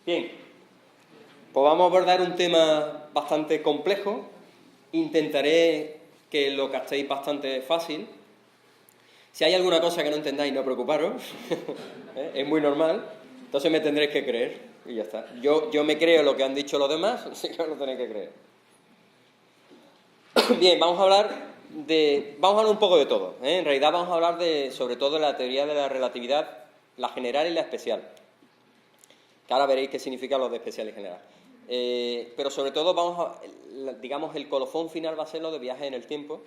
Bien, pues vamos a abordar un tema bastante complejo. Intentaré que lo captéis bastante fácil. Si hay alguna cosa que no entendáis, no preocuparos, es muy normal. Entonces me tendréis que creer y ya está. Yo me creo lo que han dicho los demás, así que lo tenéis que creer. Bien, vamos a hablar un poco de todo. En realidad vamos a hablar sobre todo de la teoría de la relatividad, la general y la especial. Que ahora veréis qué significa lo de especial y general. Pero sobre todo digamos, el colofón final va a ser lo de viaje en el tiempo.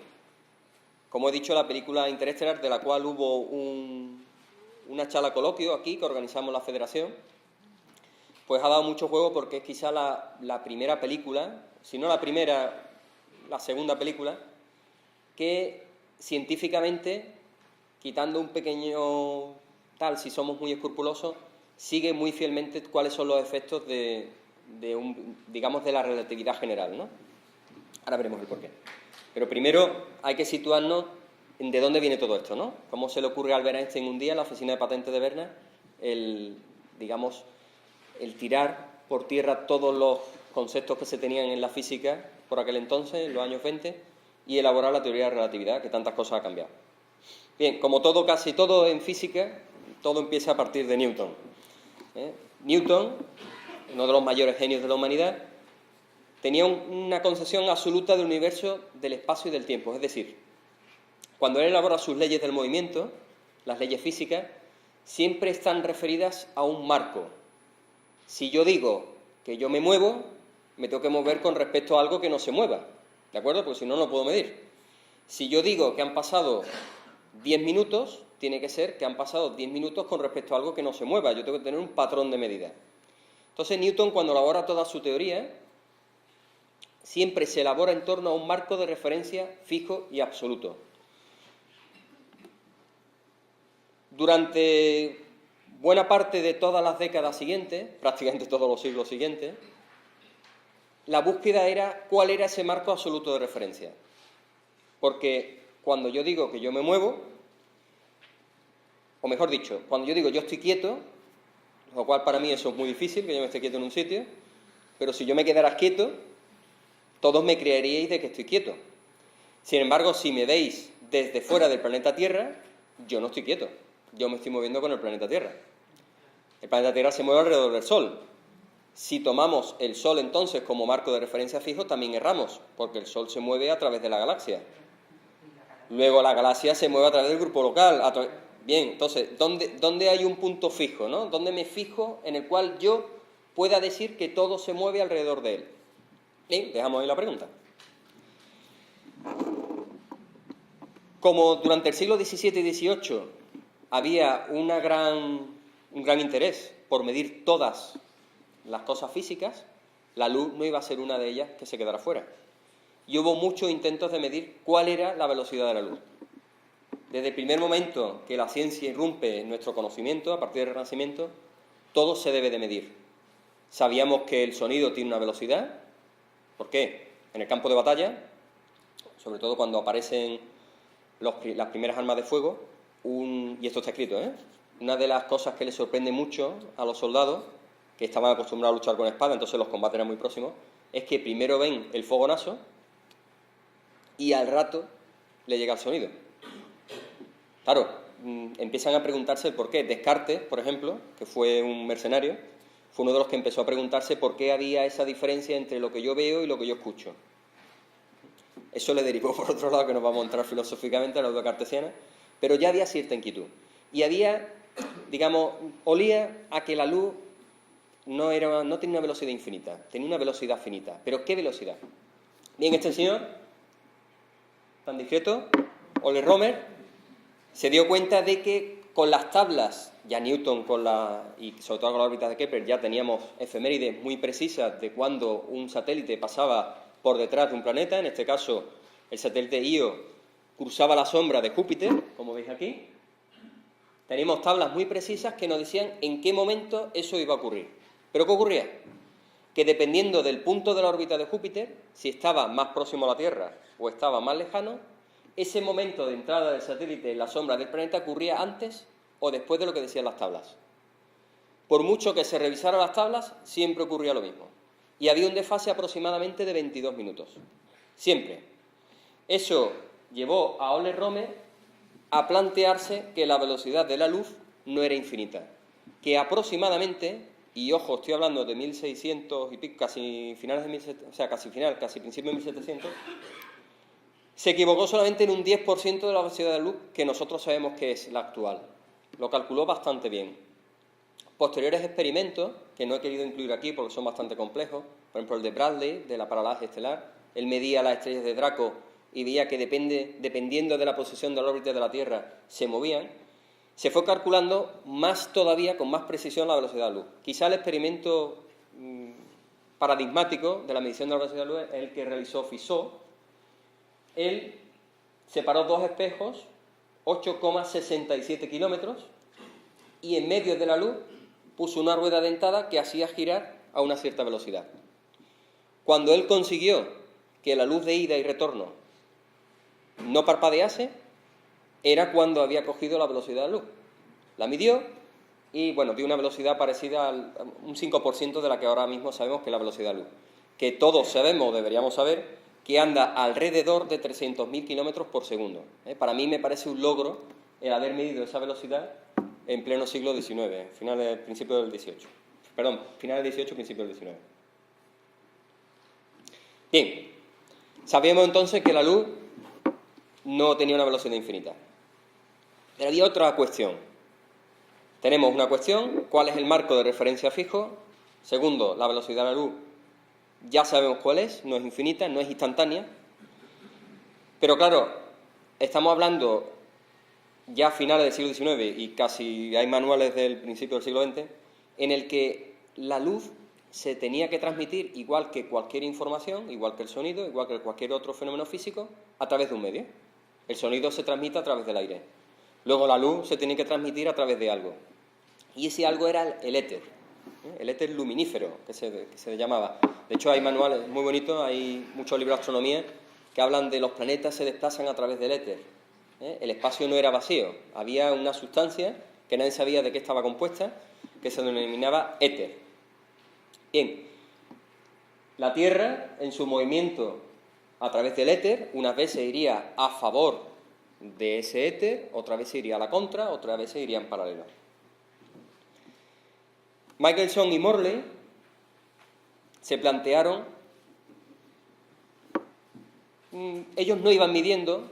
Como he dicho, la película Interestelar, de la cual hubo una charla coloquio aquí, que organizamos la Federación, pues ha dado mucho juego porque es quizá la primera película, si no la primera, la segunda película, que científicamente, quitando un pequeño tal, si somos muy escrupulosos, sigue muy fielmente cuáles son los efectos digamos, de la relatividad general, ¿no? Ahora veremos el porqué. Pero primero hay que situarnos en de dónde viene todo esto, ¿no? Cómo se le ocurre a Albert Einstein un día en la oficina de patentes de Berna digamos, el tirar por tierra todos los conceptos que se tenían en la física por aquel entonces, en los años 20, y elaborar la teoría de la relatividad, que tantas cosas ha cambiado. Bien, como todo, casi todo en física, todo empieza a partir de Newton. Newton, uno de los mayores genios de la humanidad, tenía una concepción absoluta del universo, del espacio y del tiempo. Es decir, cuando él elabora sus leyes del movimiento, las leyes físicas, siempre están referidas a un marco. Si yo digo que yo me muevo, me tengo que mover con respecto a algo que no se mueva, ¿de acuerdo? Porque si no, no puedo medir. Si yo digo que han pasado 10 minutos, tiene que ser que han pasado 10 minutos con respecto a algo que no se mueva. Yo tengo que tener un patrón de medida. Entonces, Newton, cuando elabora toda su teoría, siempre se elabora en torno a un marco de referencia fijo y absoluto. Durante buena parte de todas las décadas siguientes, prácticamente todos los siglos siguientes, la búsqueda era cuál era ese marco absoluto de referencia. Porque cuando yo digo que yo me muevo, o mejor dicho, cuando yo digo yo estoy quieto, lo cual para mí eso es muy difícil, que yo me esté quieto en un sitio, pero si yo me quedara quieto, todos me creeríais de que estoy quieto. Sin embargo, si me veis desde fuera del planeta Tierra, yo no estoy quieto. Yo me estoy moviendo con el planeta Tierra. El planeta Tierra se mueve alrededor del Sol. Si tomamos el Sol entonces como marco de referencia fijo, también erramos, porque el Sol se mueve a través de la galaxia. Luego la galaxia se mueve a través del grupo local. Bien, entonces, ¿dónde hay un punto fijo, ¿no? ¿Dónde me fijo en el cual yo pueda decir que todo se mueve alrededor de él? Bien, dejamos ahí la pregunta. Como durante el siglo XVII y XVIII había un gran interés por medir todas las cosas físicas, la luz no iba a ser una de ellas que se quedara fuera. Y hubo muchos intentos de medir cuál era la velocidad de la luz. Desde el primer momento que la ciencia irrumpe en nuestro conocimiento, a partir del Renacimiento, todo se debe de medir. Sabíamos que el sonido tiene una velocidad. ¿Por qué? En el campo de batalla, sobre todo cuando aparecen las primeras armas de fuego, y esto está escrito, una de las cosas que les sorprende mucho a los soldados, que estaban acostumbrados a luchar con espada, entonces los combates eran muy próximos, es que primero ven el fogonazo y al rato le llega el sonido. Claro, empiezan a preguntarse el por qué. Descartes, por ejemplo, que fue un mercenario, fue uno de los que empezó a preguntarse por qué había esa diferencia entre lo que yo veo y lo que yo escucho. Eso le derivó, por otro lado, que nos vamos a entrar filosóficamente a la duda cartesiana, pero ya había cierta inquietud. Y había, digamos, olía a que la luz no tenía una velocidad infinita, tenía una velocidad finita. ¿Pero qué velocidad? Bien, este señor, tan discreto, Ole Romer, se dio cuenta de que con las tablas, ya Newton y sobre todo con la órbita de Kepler, ya teníamos efemérides muy precisas de cuando un satélite pasaba por detrás de un planeta, en este caso el satélite Io cruzaba la sombra de Júpiter, como veis aquí. Teníamos tablas muy precisas que nos decían en qué momento eso iba a ocurrir. ¿Pero qué ocurría? Que dependiendo del punto de la órbita de Júpiter, si estaba más próximo a la Tierra o estaba más lejano, ese momento de entrada del satélite en la sombra del planeta ocurría antes o después de lo que decían las tablas. por mucho que se revisaran las tablas, siempre ocurría lo mismo. Y había un desfase aproximadamente de 22 minutos. Siempre. Eso llevó a Euler Romer a plantearse que la velocidad de la luz no era infinita, que aproximadamente, y ojo, estoy hablando de 1600 y pico, casi finales de 1700, o sea, casi principios de 1700, se equivocó solamente en un 10% de la velocidad de la luz que nosotros sabemos que es la actual. Lo calculó bastante bien. Posteriores experimentos, que no he querido incluir aquí porque son bastante complejos, por ejemplo el de Bradley, de la paralaje estelar, él medía las estrellas de Draco y veía que dependiendo de la posición de la órbita de la Tierra se movían, se fue calculando más todavía, con más precisión, la velocidad de la luz. Quizá el experimento paradigmático de la medición de la velocidad de la luz es el que realizó Fizeau. Él separó dos espejos, 8,67 kilómetros, y en medio de la luz puso una rueda dentada que hacía girar a una cierta velocidad. Cuando él consiguió que la luz de ida y retorno no parpadease, era cuando había cogido la velocidad de la luz. La midió y, bueno, dio una velocidad parecida al un 5% de la que ahora mismo sabemos que es la velocidad de la luz. Que todos sabemos, deberíamos saber, que anda alrededor de 300.000 kilómetros por segundo. Para mí me parece un logro el haber medido esa velocidad en pleno siglo XIX, principio del XVIII. Perdón, final del XVIII, principio del XIX. Bien, sabíamos entonces que la luz no tenía una velocidad infinita. Pero había otra cuestión. Tenemos una cuestión, ¿cuál es el marco de referencia fijo? Segundo, la velocidad de la luz, ya sabemos cuál es, no es infinita, no es instantánea. Pero claro, estamos hablando ya a finales del siglo XIX y casi hay manuales del principio del siglo XX, en el que la luz se tenía que transmitir igual que cualquier información, igual que el sonido, igual que cualquier otro fenómeno físico, a través de un medio. El sonido se transmite a través del aire. Luego la luz se tiene que transmitir a través de algo. Y ese algo era el éter luminífero, que se llamaba. De hecho, hay manuales muy bonitos, hay muchos libros de astronomía que hablan de los planetas se desplazan a través del éter. El espacio no era vacío, había una sustancia que nadie sabía de qué estaba compuesta, que se denominaba éter. Bien, la Tierra, en su movimiento a través del éter, unas veces iría a favor de ese éter, otra vez iría a la contra, otra vez iría en paralelo. Michelson y Morley se plantearon, ellos no iban midiendo,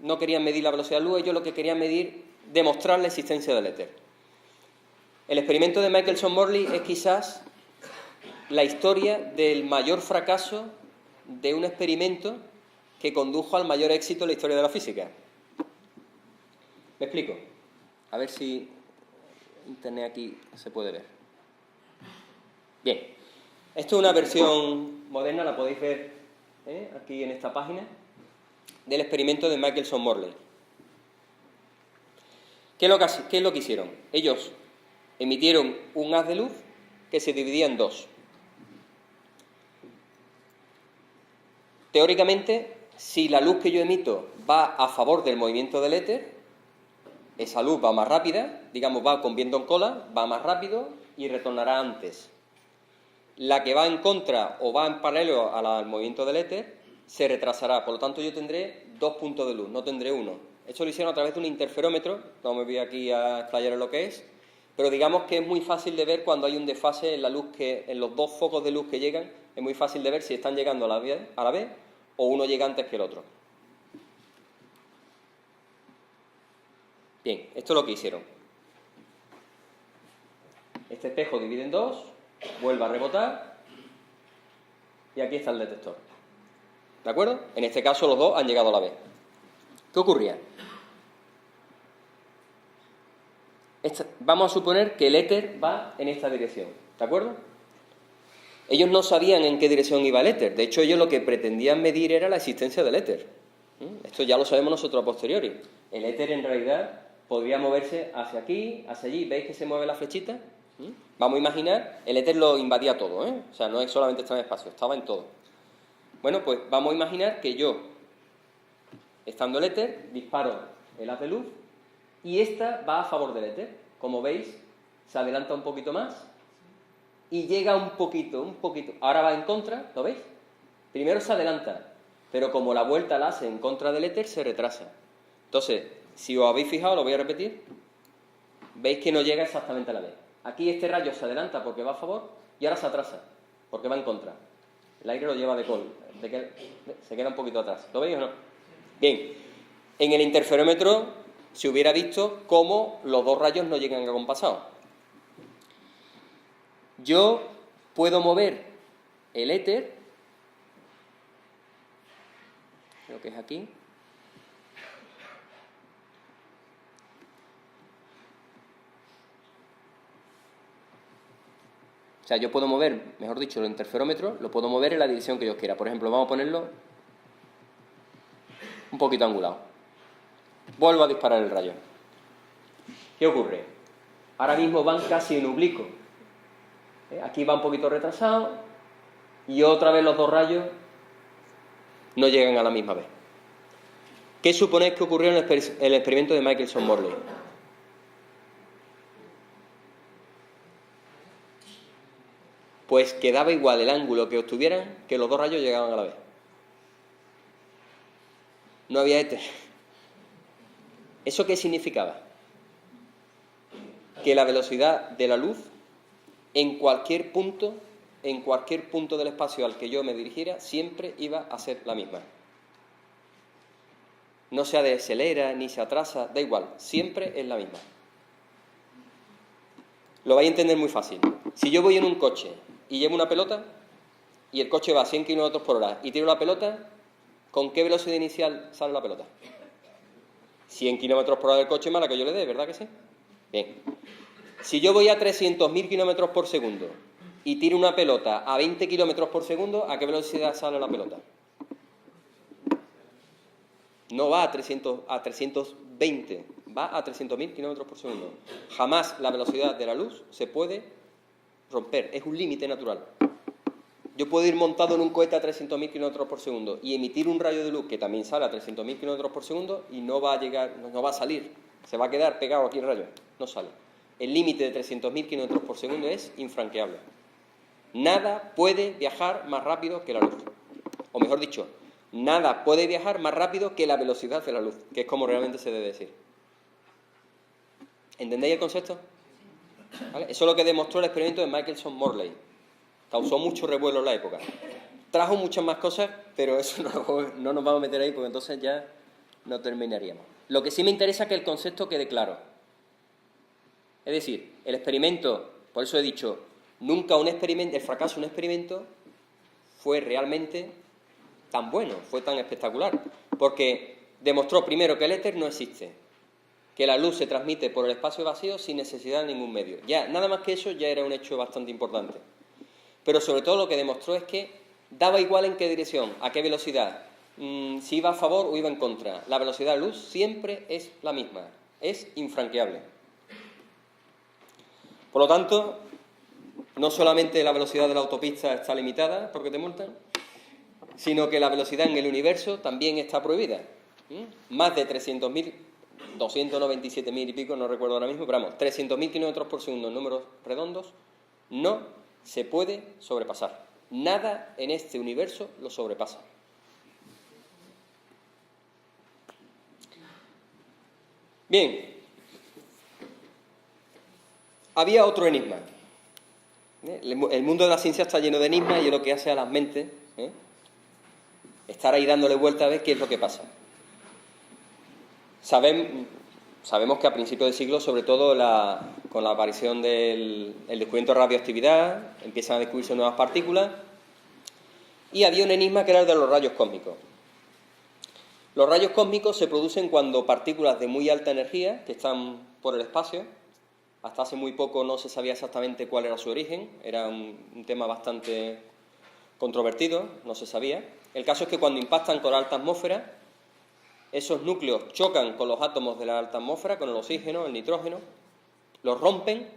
no querían medir la velocidad de la luz, ellos lo que querían medir, demostrar la existencia del éter. El experimento de Michelson-Morley es quizás la historia del mayor fracaso de un experimento que condujo al mayor éxito en la historia de la física. ¿Me explico? A ver si internet aquí se puede ver. Bien, esto es una versión moderna, la podéis ver aquí en esta página, del experimento de Michelson-Morley. ¿Qué es lo que hicieron? Ellos emitieron un haz de luz que se dividía en dos. Teóricamente, si la luz que yo emito va a favor del movimiento del éter, esa luz va más rápida, digamos, va con viento en cola, va más rápido y retornará antes. La que va en contra o va en paralelo al movimiento del éter se retrasará, por lo tanto yo tendré dos puntos de luz, no tendré uno. Esto lo hicieron a través de un interferómetro, no me voy aquí a explayar en lo que es, pero digamos que es muy fácil de ver cuando hay un desfase en la luz, en los dos focos de luz que llegan, es muy fácil de ver si están llegando a la vez o uno llega antes que el otro. Bien, esto es lo que hicieron. Este espejo divide en dos, vuelve a rebotar y aquí está el detector. ¿De acuerdo? En este caso los dos han llegado a la vez. ¿Qué ocurría? Vamos a suponer que el éter va en esta dirección. ¿De acuerdo? Ellos no sabían en qué dirección iba el éter. De hecho, ellos lo que pretendían medir era la existencia del éter. Esto ya lo sabemos nosotros a posteriori. El éter en realidad podría moverse hacia aquí, hacia allí. ¿Veis que se mueve la flechita? Vamos a imaginar, el éter lo invadía todo, O sea, no es solamente estar en el espacio, estaba en todo. Bueno, pues vamos a imaginar que yo, estando el éter, disparo el haz de luz y esta va a favor del éter. Como veis, se adelanta un poquito más y llega un poquito. Ahora va en contra, ¿lo veis? Primero se adelanta, pero como la vuelta la hace en contra del éter, se retrasa. Entonces, si os habéis fijado, lo voy a repetir, veis que no llega exactamente a la vez. Aquí este rayo se adelanta porque va a favor y ahora se atrasa porque va en contra. El aire lo lleva de col, se queda un poquito atrás. ¿Lo veis o no? Bien, en el interferómetro se hubiera visto cómo los dos rayos no llegan acompasados. Yo puedo mover el éter, creo que es aquí, o sea, yo puedo mover, mejor dicho, el interferómetro, lo puedo mover en la dirección que yo quiera. Por ejemplo, vamos a ponerlo un poquito angulado. Vuelvo a disparar el rayo. ¿Qué ocurre? Ahora mismo van casi en oblicuo. Aquí va un poquito retrasado y otra vez los dos rayos no llegan a la misma vez. ¿Qué suponéis que ocurrió en el experimento de Michelson-Morley? Pues quedaba igual el ángulo que obtuvieran que los dos rayos llegaban a la vez. No había éter. ¿Eso qué significaba? Que la velocidad de la luz en cualquier punto del espacio al que yo me dirigiera, siempre iba a ser la misma. No se decelera ni se atrasa, da igual, siempre es la misma. Lo vais a entender muy fácil. Si yo voy en un coche y llevo una pelota y el coche va a 100 km por hora y tiro la pelota, ¿con qué velocidad inicial sale la pelota? 100 km por hora del coche más la que yo le dé, ¿verdad que sí? Bien. Si yo voy a 300.000 km por segundo y tiro una pelota a 20 km por segundo, ¿a qué velocidad sale la pelota? No va a 320, va a 300.000 km por segundo. Jamás la velocidad de la luz se puede romper, es un límite natural. Yo puedo ir montado en un cohete a 300.000 km por segundo y emitir un rayo de luz que también sale a 300.000 km por segundo y no va a llegar, no va a salir, se va a quedar pegado aquí el rayo, no sale. El límite de 300.000 km por segundo es infranqueable. Nada puede viajar más rápido que la luz. O mejor dicho, nada puede viajar más rápido que la velocidad de la luz, que es como realmente se debe decir. ¿Entendéis el concepto? ¿Vale? Eso es lo que demostró el experimento de Michelson-Morley. Causó mucho revuelo en la época. Trajo muchas más cosas, pero eso no nos vamos a meter ahí porque entonces ya no terminaríamos. Lo que sí me interesa es que el concepto quede claro. Es decir, el experimento, por eso he dicho, nunca el fracaso de un experimento fue realmente tan bueno, fue tan espectacular, porque demostró primero que el éter no existe, que la luz se transmite por el espacio vacío sin necesidad de ningún medio. Ya, nada más que eso ya era un hecho bastante importante. Pero sobre todo lo que demostró es que daba igual en qué dirección, a qué velocidad, si iba a favor o iba en contra. La velocidad de la luz siempre es la misma, es infranqueable. Por lo tanto, no solamente la velocidad de la autopista está limitada porque te multan, sino que la velocidad en el universo también está prohibida. Más de 300.000, 297.000 y pico, no recuerdo ahora mismo, pero vamos, 300.000 km por segundo en números redondos, no se puede sobrepasar. Nada en este universo lo sobrepasa. Bien, había otro enigma. El mundo de la ciencia está lleno de enigmas y es lo que hace a las mentes estar ahí dándole vuelta a ver qué es lo que pasa. Sabemos que a principios de siglo, sobre todo con la aparición del descubrimiento de radioactividad, empiezan a descubrirse nuevas partículas y había un enigma que era el de los rayos cósmicos. Los rayos cósmicos se producen cuando partículas de muy alta energía, que están por el espacio, hasta hace muy poco no se sabía exactamente cuál era su origen, era un tema bastante controvertido, no se sabía. El caso es que cuando impactan con la alta atmósfera, esos núcleos chocan con los átomos de la alta atmósfera, con el oxígeno, el nitrógeno, los rompen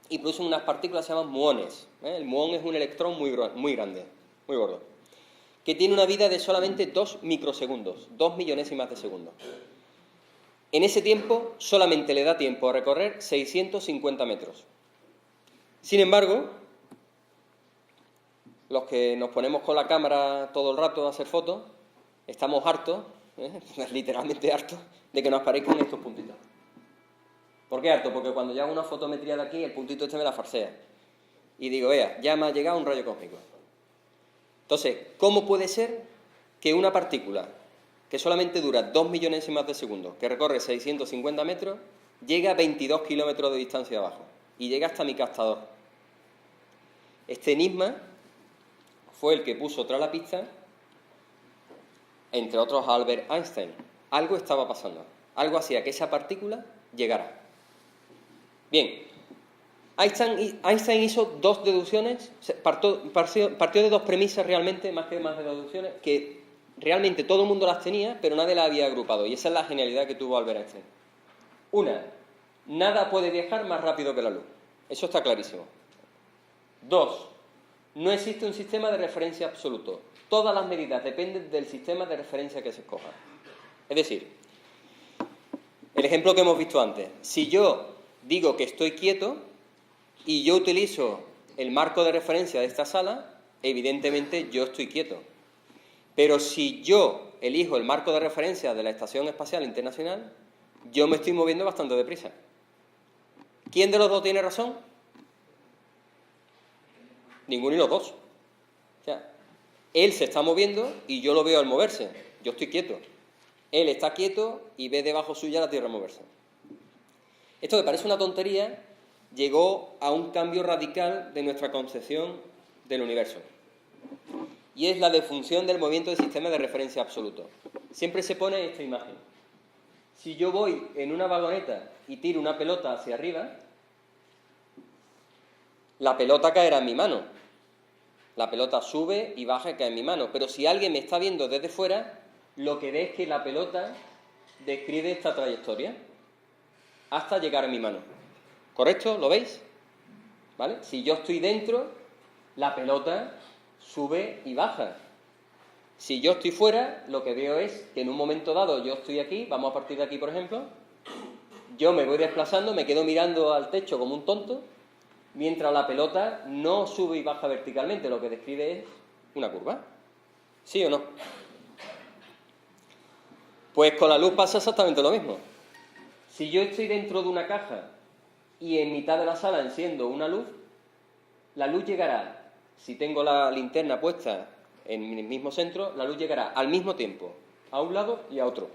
y producen unas partículas que se llaman muones. El muón es un electrón muy grande, muy gordo, que tiene una vida de solamente 2 microsegundos, 2 millonésimas de segundo. En ese tiempo solamente le da tiempo a recorrer 650 metros. Sin embargo, los que nos ponemos con la cámara todo el rato a hacer fotos, estamos hartos, literalmente hartos, de que nos aparezcan estos puntitos. ¿Por qué harto? Porque cuando yo hago una fotometría de aquí, el puntito este me la farsea. Y digo, vea, ya me ha llegado un rayo cósmico. Entonces, ¿cómo puede ser que una partícula que solamente dura 2 millonésimas de segundo, que recorre 650 metros, llegue a 22 kilómetros de distancia abajo y llega hasta mi captador? Este enigma fue el que puso tras la pista, entre otros, a Albert Einstein. Algo estaba pasando, algo hacía que esa partícula llegara. Bien, Einstein hizo dos deducciones, partió de dos premisas realmente, más de deducciones, que realmente todo el mundo las tenía, pero nadie las había agrupado, y esa es la genialidad que tuvo Albert Einstein. Una, nada puede viajar más rápido que la luz, eso está clarísimo. Dos, no existe un sistema de referencia absoluto, todas las medidas dependen del sistema de referencia que se escoja. Es decir, el ejemplo que hemos visto antes, si yo digo que estoy quieto y yo utilizo el marco de referencia de esta sala, evidentemente yo estoy quieto. Pero si yo elijo el marco de referencia de la Estación Espacial Internacional, yo me estoy moviendo bastante deprisa. ¿Quién de los dos tiene razón? Ninguno de los dos. O sea, él se está moviendo y yo lo veo al moverse. Yo estoy quieto. Él está quieto y ve debajo suya la Tierra moverse. Esto que parece una tontería llegó a un cambio radical de nuestra concepción del universo. Y es la defunción del movimiento del sistema de referencia absoluto. Siempre se pone esta imagen. Si yo voy en una vagoneta y tiro una pelota hacia arriba, la pelota caerá en mi mano. La pelota sube y baja y cae en mi mano. Pero si alguien me está viendo desde fuera, lo que ve es que la pelota describe esta trayectoria hasta llegar a mi mano. ¿Correcto? ¿Lo veis? ¿Vale? Si yo estoy dentro, la pelota sube y baja. Si yo estoy fuera, lo que veo es que en un momento dado yo estoy aquí, vamos a partir de aquí, por ejemplo, yo me voy desplazando, me quedo mirando al techo como un tonto, mientras la pelota no sube y baja verticalmente, lo que describe es una curva. ¿Sí o no? Pues con la luz pasa exactamente lo mismo. Si yo estoy dentro de una caja y en mitad de la sala enciendo una luz, la luz llegará, si tengo la linterna puesta en el mismo centro, la luz llegará al mismo tiempo, a un lado y a otro.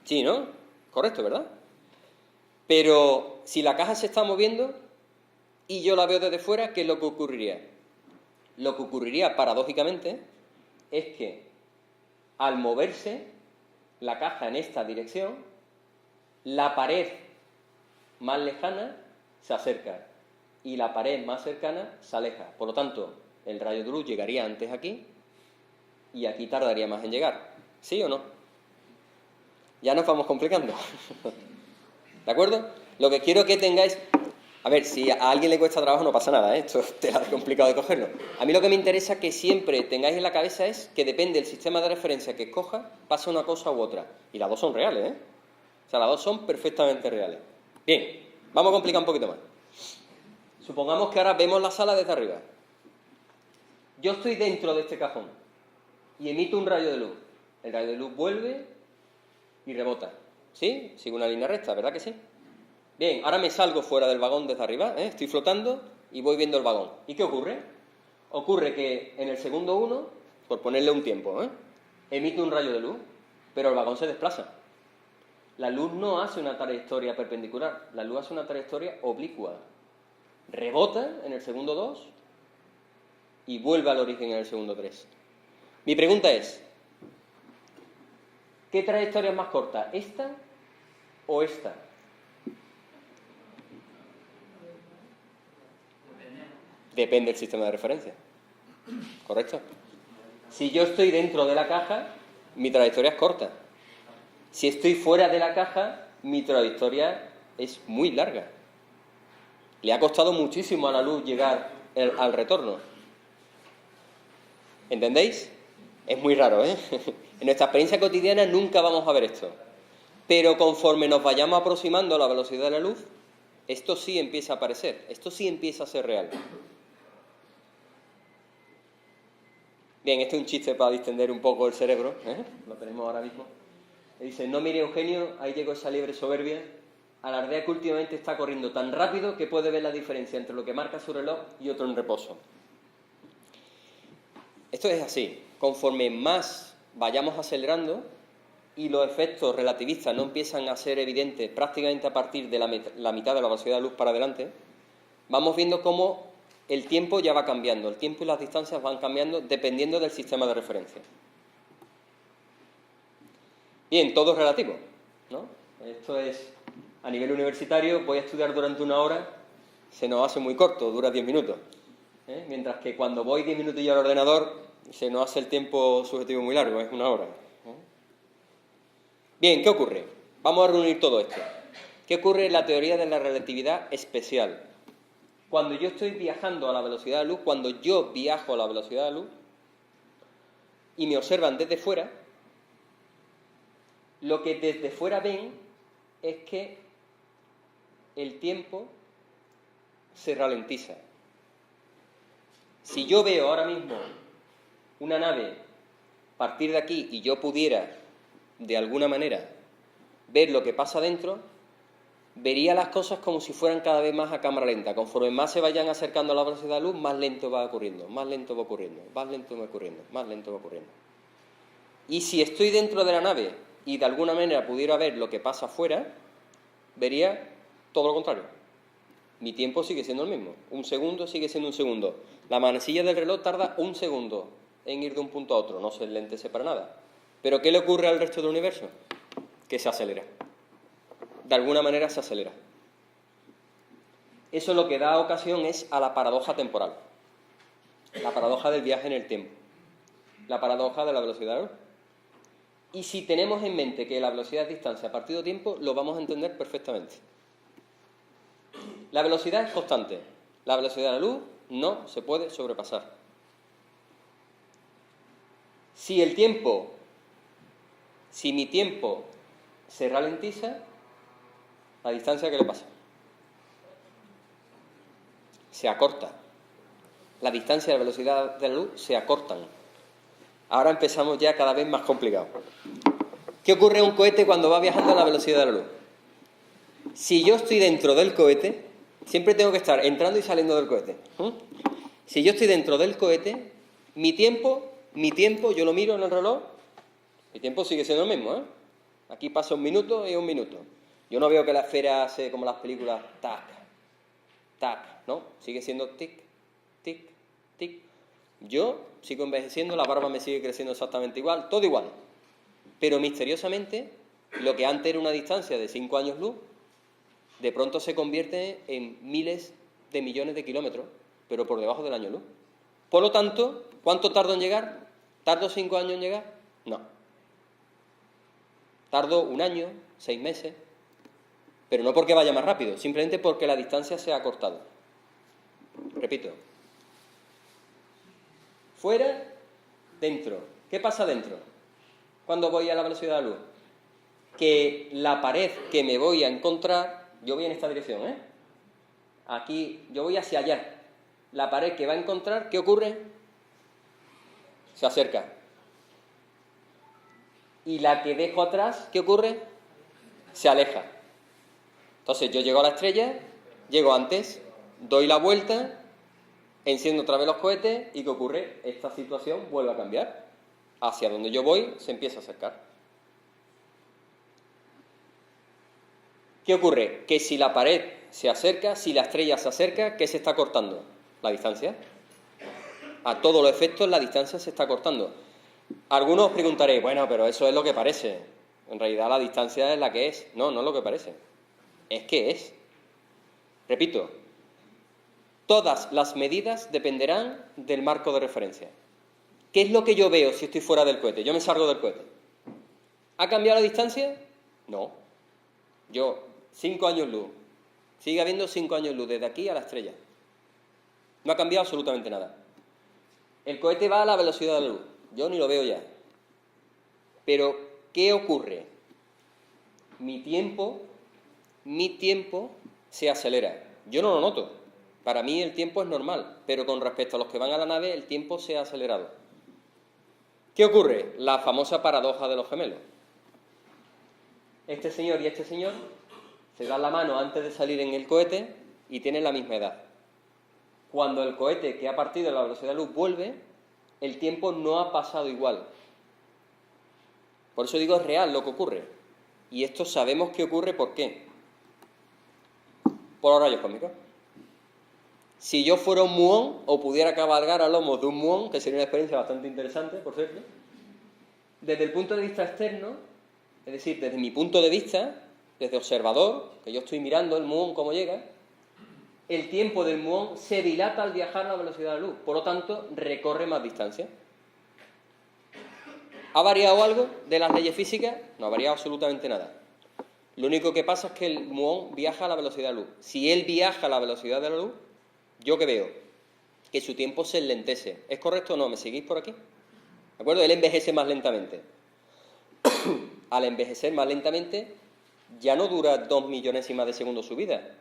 Sí, ¿no? Correcto, ¿verdad? Pero si la caja se está moviendo y yo la veo desde fuera, ¿qué es lo que ocurriría? Lo que ocurriría, paradójicamente, es que al moverse la caja en esta dirección, la pared más lejana se acerca y la pared más cercana se aleja. Por lo tanto, el rayo de luz llegaría antes aquí y aquí tardaría más en llegar. ¿Sí o no? Ya nos vamos complicando. ¿De acuerdo? Lo que quiero que tengáis... A ver, si a alguien le cuesta trabajo no pasa nada, ¿eh? Esto te es complicado de cogerlo. A mí lo que me interesa que siempre tengáis en la cabeza es que depende del sistema de referencia que escoja, pasa una cosa u otra. Y las dos son reales, ¿eh? O sea, las dos son perfectamente reales. Bien, vamos a complicar un poquito más. Supongamos que ahora vemos la sala desde arriba. Yo estoy dentro de este cajón y emito un rayo de luz. El rayo de luz vuelve y rebota. ¿Sí? Sigue una línea recta, ¿verdad que sí? Bien, ahora me salgo fuera del vagón desde arriba, ¿eh? Estoy flotando y voy viendo el vagón. ¿Y qué ocurre? Ocurre que en el segundo 1, por ponerle un tiempo, emite un rayo de luz, pero el vagón se desplaza. La luz no hace una trayectoria perpendicular, la luz hace una trayectoria oblicua. Rebota en el segundo 2 y vuelve al origen en el segundo 3. Mi pregunta es, ¿qué trayectoria es más corta, esta o esta? Depende del sistema de referencia. ¿Correcto? Si yo estoy dentro de la caja, mi trayectoria es corta. Si estoy fuera de la caja, mi trayectoria es muy larga. Le ha costado muchísimo a la luz llegar al retorno. ¿Entendéis? Es muy raro, ¿eh? En nuestra experiencia cotidiana nunca vamos a ver esto. Pero conforme nos vayamos aproximando a la velocidad de la luz, esto sí empieza a aparecer, esto sí empieza a ser real. Bien, este es un chiste para distender un poco el cerebro, ¿eh? Lo tenemos ahora mismo. Dice, no mire Eugenio, ahí llegó esa liebre soberbia, alardea que últimamente está corriendo tan rápido que puede ver la diferencia entre lo que marca su reloj y otro en reposo. Esto es así, conforme más vayamos acelerando y los efectos relativistas no empiezan a ser evidentes prácticamente a partir de la mitad de la velocidad de la luz para adelante, vamos viendo cómo el tiempo ya va cambiando, el tiempo y las distancias van cambiando dependiendo del sistema de referencia. Bien, todo es relativo, ¿no? Esto es, a nivel universitario, voy a estudiar durante 1 hora, se nos hace muy corto, dura 10 minutos. Mientras que cuando voy 10 minutos yo al ordenador, se nos hace el tiempo subjetivo muy largo, es 1 hora. Bien, ¿qué ocurre? Vamos a reunir todo esto. ¿Qué ocurre en la teoría de la relatividad especial? Cuando yo estoy viajando a la velocidad de la luz, cuando yo viajo a la velocidad de la luz y me observan desde fuera, lo que desde fuera ven es que el tiempo se ralentiza. Si yo veo ahora mismo una nave partir de aquí y yo pudiera, de alguna manera, ver lo que pasa dentro, vería las cosas como si fueran cada vez más a cámara lenta. Conforme más se vayan acercando a la velocidad de la luz, más lento va ocurriendo, más lento va ocurriendo, más lento va ocurriendo, más lento va ocurriendo. Y si estoy dentro de la nave y de alguna manera pudiera ver lo que pasa afuera, vería todo lo contrario. Mi tiempo sigue siendo el mismo. 1 segundo sigue siendo 1 segundo. La manecilla del reloj tarda 1 segundo en ir de un punto a otro. No se enlentece para nada. ¿Pero qué le ocurre al resto del universo? Que se acelera. De alguna manera se acelera. Eso lo que da ocasión es a la paradoja temporal. La paradoja del viaje en el tiempo. La paradoja de la velocidad de la luz. Y si tenemos en mente que la velocidad es distancia a partir de tiempo, lo vamos a entender perfectamente. La velocidad es constante. La velocidad de la luz no se puede sobrepasar. Si mi tiempo se ralentiza, ¿la distancia qué le pasa? Se acorta. La distancia y la velocidad de la luz se acortan. Ahora empezamos ya cada vez más complicado. ¿Qué ocurre a un cohete cuando va viajando a la velocidad de la luz? Si yo estoy dentro del cohete, siempre tengo que estar entrando y saliendo del cohete. Si yo estoy dentro del cohete, mi tiempo, yo lo miro en el reloj, mi tiempo sigue siendo el mismo, ¿eh? Aquí pasa 1 minuto y 1 minuto. Yo no veo que la esfera hace como las películas, tac, tac, ¿no? Sigue siendo tic, tic, tic. Yo sigo envejeciendo, la barba me sigue creciendo exactamente igual, todo igual. Pero misteriosamente, lo que antes era una distancia de 5 años luz, de pronto se convierte en miles de millones de kilómetros, pero por debajo del año luz. Por lo tanto, ¿cuánto tardo en llegar? ¿Tardo 5 años en llegar? No. Tardo 1 año, 6 meses, pero no porque vaya más rápido, simplemente porque la distancia se ha acortado. Repito. Fuera, dentro. ¿Qué pasa dentro cuando voy a la velocidad de la luz? Que la pared que me voy a encontrar, yo voy en esta dirección, ¿eh? Aquí, yo voy hacia allá. La pared que va a encontrar, ¿qué ocurre? Se acerca. Y la que dejo atrás, ¿qué ocurre? Se aleja. Entonces yo llego a la estrella, llego antes, doy la vuelta, enciendo otra vez los cohetes y ¿qué ocurre? Esta situación vuelve a cambiar. Hacia donde yo voy se empieza a acercar. ¿Qué ocurre? Que si la pared se acerca, si la estrella se acerca, ¿qué se está cortando? La distancia. A todos los efectos la distancia se está cortando. Algunos os preguntaréis, bueno, pero eso es lo que parece. En realidad la distancia es la que es. No, no es lo que parece. Es que es. Repito, todas las medidas dependerán del marco de referencia. ¿Qué es lo que yo veo si estoy fuera del cohete? Yo me salgo del cohete. ¿Ha cambiado la distancia? No. Yo, 5 años luz. Sigue habiendo 5 años luz desde aquí a la estrella. No ha cambiado absolutamente nada. El cohete va a la velocidad de la luz. Yo ni lo veo ya. Pero, ¿qué ocurre? mi tiempo se acelera. Yo no lo noto. Para mí el tiempo es normal, pero con respecto a los que van a la nave, el tiempo se ha acelerado. ¿Qué ocurre? La famosa paradoja de los gemelos. Este señor y este señor se dan la mano antes de salir en el cohete y tienen la misma edad. Cuando el cohete que ha partido a la velocidad de la luz vuelve, el tiempo no ha pasado igual. Por eso digo, es real lo que ocurre. Y esto sabemos que ocurre, ¿por qué? Por los rayos cósmicos. Si yo fuera un muón o pudiera cabalgar a lomos de un muón, que sería una experiencia bastante interesante, por cierto, desde el punto de vista externo, es decir, desde mi punto de vista, desde observador, que yo estoy mirando el muón cómo llega, el tiempo del muón se dilata al viajar a la velocidad de la luz, por lo tanto, recorre más distancia. ¿Ha variado algo de las leyes físicas? No ha variado absolutamente nada. Lo único que pasa es que el muón viaja a la velocidad de la luz. Si él viaja a la velocidad de la luz, ¿yo qué veo? Que su tiempo se enlentece. ¿Es correcto o no? ¿Me seguís por aquí? ¿De acuerdo? Él envejece más lentamente. Al envejecer más lentamente, ya no dura 2 millonésimas de segundo su vida.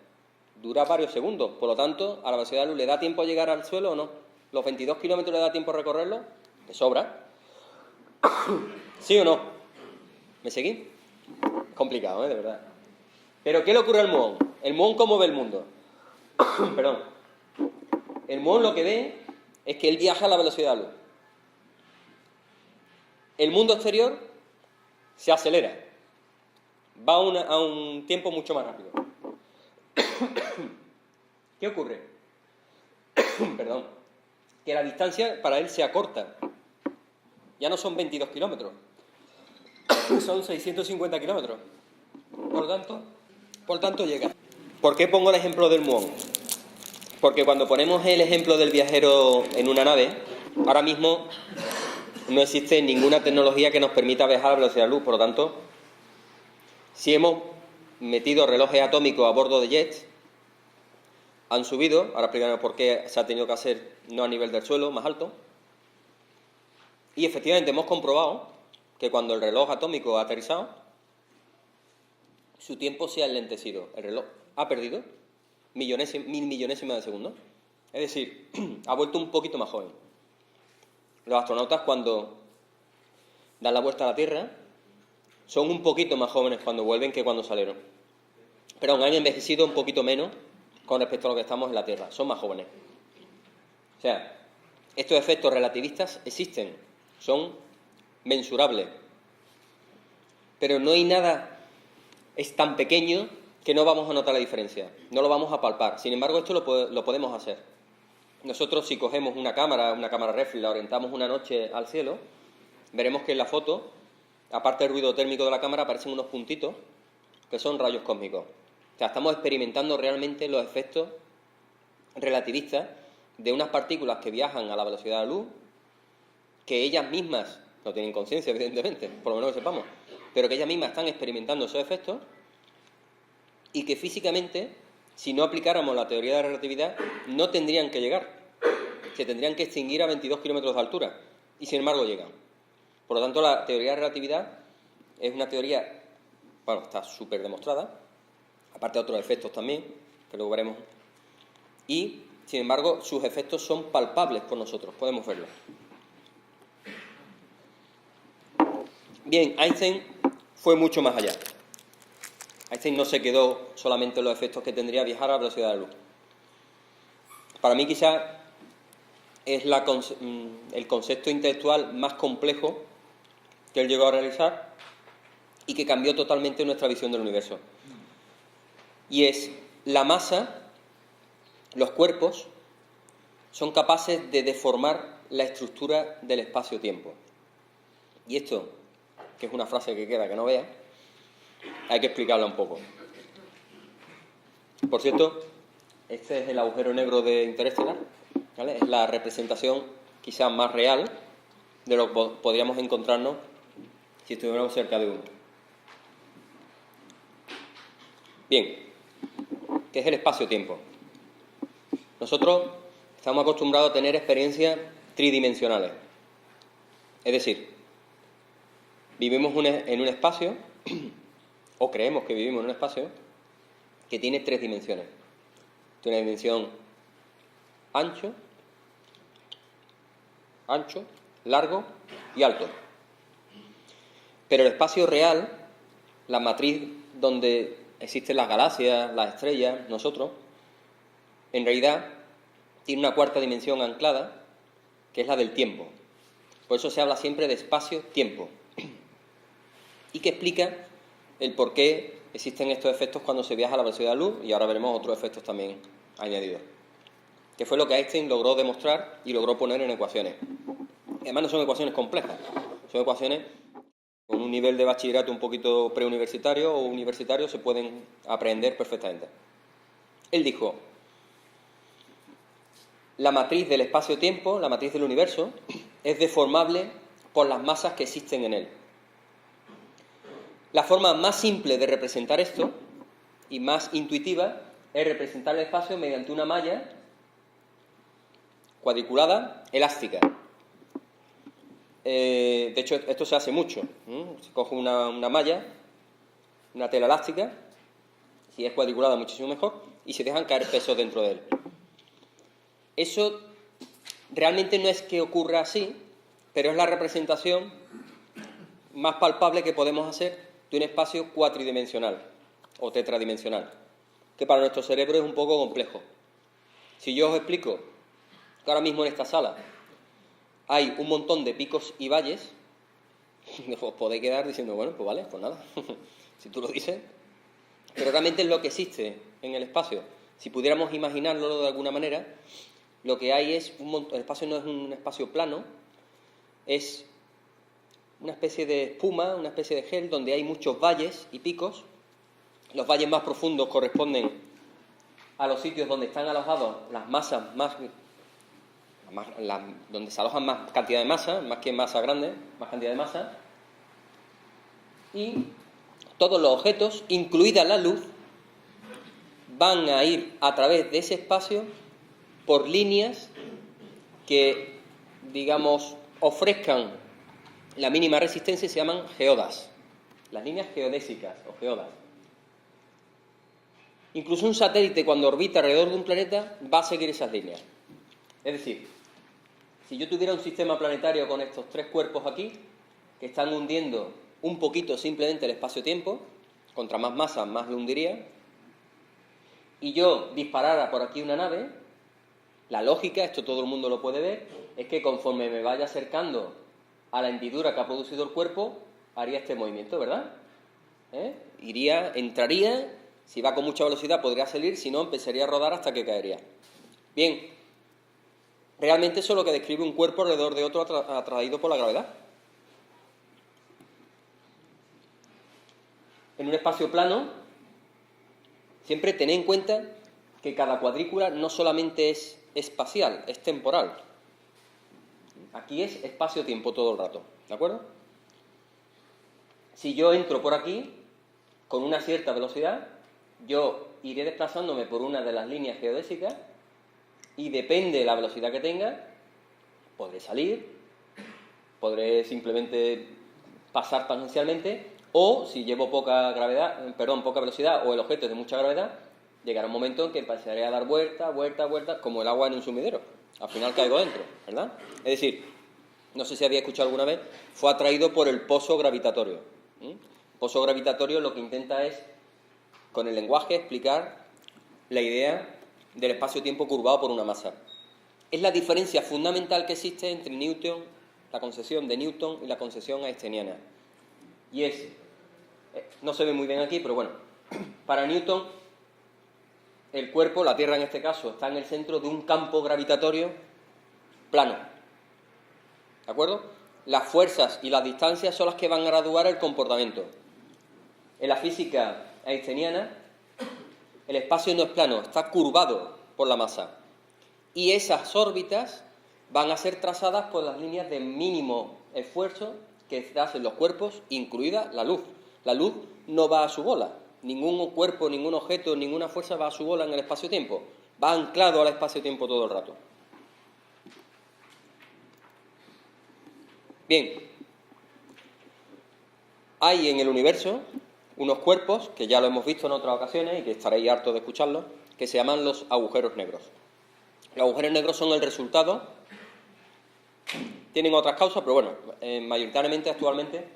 Dura varios segundos. Por lo tanto, a la velocidad de la luz, ¿le da tiempo a llegar al suelo o no? ¿Los 22 kilómetros le da tiempo a recorrerlo? ¿Le sobra? ¿Sí o no? ¿Me seguís? Es complicado, de verdad. ¿Pero qué le ocurre al muón? ¿El muón cómo ve el mundo? Perdón. El muón lo que ve es que él viaja a la velocidad de la luz. El mundo exterior se acelera. Va a un tiempo mucho más rápido. ¿Qué ocurre? Perdón. Que la distancia para él se acorta. Ya no son 22 kilómetros. Son 650 kilómetros. Por lo tanto llega. ¿Por qué pongo el ejemplo del muón? Porque cuando ponemos el ejemplo del viajero en una nave, ahora mismo no existe ninguna tecnología que nos permita viajar a la velocidad de la luz. Por lo tanto, si hemos metido relojes atómicos a bordo de jets, han subido, ahora explicaremos por qué se ha tenido que hacer no a nivel del suelo, más alto, y efectivamente hemos comprobado que cuando el reloj atómico ha aterrizado, su tiempo se ha enlentecido. El reloj ha perdido mil millonésimas de segundo. Es decir, ha vuelto un poquito más joven. Los astronautas, cuando dan la vuelta a la Tierra, son un poquito más jóvenes cuando vuelven que cuando salieron. Pero aún han envejecido un poquito menos con respecto a lo que estamos en la Tierra. Son más jóvenes. O sea, estos efectos relativistas existen, son mensurables. Pero no hay nada, es tan pequeño que no vamos a notar la diferencia, no lo vamos a palpar. Sin embargo, esto lo podemos hacer. Nosotros, si cogemos una cámara reflex, la orientamos una noche al cielo, veremos que en la foto, aparte del ruido térmico de la cámara, aparecen unos puntitos que son rayos cósmicos. O sea, estamos experimentando realmente los efectos relativistas de unas partículas que viajan a la velocidad de la luz, que ellas mismas no tienen conciencia, evidentemente, por lo menos que sepamos, pero que ellas mismas están experimentando esos efectos y que físicamente, si no aplicáramos la teoría de la relatividad, no tendrían que llegar. Se tendrían que extinguir a 22 kilómetros de altura y sin embargo llegan. Por lo tanto, la teoría de la relatividad es una teoría, bueno, está súper demostrada, aparte de otros efectos también, que luego veremos, y sin embargo sus efectos son palpables por nosotros, podemos verlos. Bien, Einstein fue mucho más allá. Einstein no se quedó solamente en los efectos que tendría viajar a la velocidad de la luz. Para mí quizá es el concepto intelectual más complejo que él llegó a realizar y que cambió totalmente nuestra visión del universo. Y es la masa, los cuerpos, son capaces de deformar la estructura del espacio-tiempo. Y esto, que es una frase que queda que no vea, hay que explicarla un poco. Por cierto, este es el agujero negro de Interestelar, ¿vale? Es la representación quizás más real de lo que podríamos encontrarnos si estuviéramos cerca de uno. Bien, ¿qué es el espacio-tiempo? Nosotros estamos acostumbrados a tener experiencias tridimensionales. Es decir, vivimos en un espacio o creemos que vivimos en un espacio que tiene 3 dimensiones. Tiene una dimensión ancho, largo y alto. Pero el espacio real, la matriz donde existen las galaxias, las estrellas, nosotros, en realidad tiene una 4ª dimensión anclada, que es la del tiempo. Por eso se habla siempre de espacio-tiempo. Y que explica el por qué existen estos efectos cuando se viaja a la velocidad de la luz, y ahora veremos otros efectos también añadidos. Que fue lo que Einstein logró demostrar y logró poner en ecuaciones. Además no son ecuaciones complejas, son ecuaciones con un nivel de bachillerato un poquito preuniversitario o universitario se pueden aprender perfectamente. Él dijo, la matriz del espacio-tiempo, la matriz del universo, es deformable por las masas que existen en él. La forma más simple de representar esto, y más intuitiva, es representar el espacio mediante una malla cuadriculada, elástica. De hecho, esto se hace mucho. Se coge una malla, una tela elástica, si es cuadriculada muchísimo mejor, y se dejan caer pesos dentro de él. Eso realmente no es que ocurra así, pero es la representación más palpable que podemos hacer de un espacio cuatridimensional o tetradimensional, que para nuestro cerebro es un poco complejo. Si yo os explico que ahora mismo en esta sala hay un montón de picos y valles, os podéis quedar diciendo, bueno, pues vale, pues nada, si tú lo dices. Pero realmente es lo que existe en el espacio. Si pudiéramos imaginarlo de alguna manera, lo que hay es un montón. El espacio no es un espacio plano, es una especie de espuma, una especie de gel, donde hay muchos valles y picos. Los valles más profundos corresponden a los sitios donde están alojados las masas donde se alojan más cantidad de masa, más que masa grande, más cantidad de masa. Y todos los objetos, incluida la luz, van a ir a través de ese espacio por líneas que, digamos, ofrezcan la mínima resistencia y se llaman geodas. Las líneas geodésicas o geodas. Incluso un satélite, cuando orbita alrededor de un planeta, va a seguir esas líneas. Es decir, si yo tuviera un sistema planetario con estos 3 cuerpos aquí, que están hundiendo un poquito simplemente el espacio-tiempo, contra más masa, más lo hundiría, y yo disparara por aquí una nave, la lógica, esto todo el mundo lo puede ver, es que conforme me vaya acercando a la hendidura que ha producido el cuerpo, haría este movimiento, ¿verdad? Entraría, si va con mucha velocidad podría salir, si no empezaría a rodar hasta que caería. Bien, realmente eso es lo que describe un cuerpo alrededor de otro atraído por la gravedad. En un espacio plano, siempre tened en cuenta que cada cuadrícula no solamente es espacial, es temporal. Aquí es espacio-tiempo todo el rato, ¿de acuerdo? Si yo entro por aquí, con una cierta velocidad, yo iré desplazándome por una de las líneas geodésicas y depende de la velocidad que tenga, podré salir, podré simplemente pasar tangencialmente, o si llevo poca velocidad o el objeto es de mucha gravedad, llegará un momento en que empezaré a dar vueltas, como el agua en un sumidero. Al final caigo dentro, ¿verdad? Es decir, no sé si había escuchado alguna vez, fue atraído por el pozo gravitatorio. El pozo gravitatorio lo que intenta es, con el lenguaje, explicar la idea del espacio-tiempo curvado por una masa. Es la diferencia fundamental que existe entre Newton, la concepción de Newton y la concepción einsteiniana. Y es, no se ve muy bien aquí, pero bueno, para Newton, el cuerpo, la Tierra en este caso, está en el centro de un campo gravitatorio plano. ¿De acuerdo? Las fuerzas y las distancias son las que van a graduar el comportamiento. En la física einsteiniana, el espacio no es plano, está curvado por la masa. Y esas órbitas van a ser trazadas por las líneas de mínimo esfuerzo que hacen los cuerpos, incluida la luz. La luz no va a su bola. Ningún cuerpo, ningún objeto, ninguna fuerza va a su bola en el espacio-tiempo. Va anclado al espacio-tiempo todo el rato. Bien. Hay en el universo unos cuerpos, que ya lo hemos visto en otras ocasiones y que estaréis hartos de escucharlo, que se llaman los agujeros negros. Los agujeros negros son el resultado, tienen otras causas, pero bueno, mayoritariamente actualmente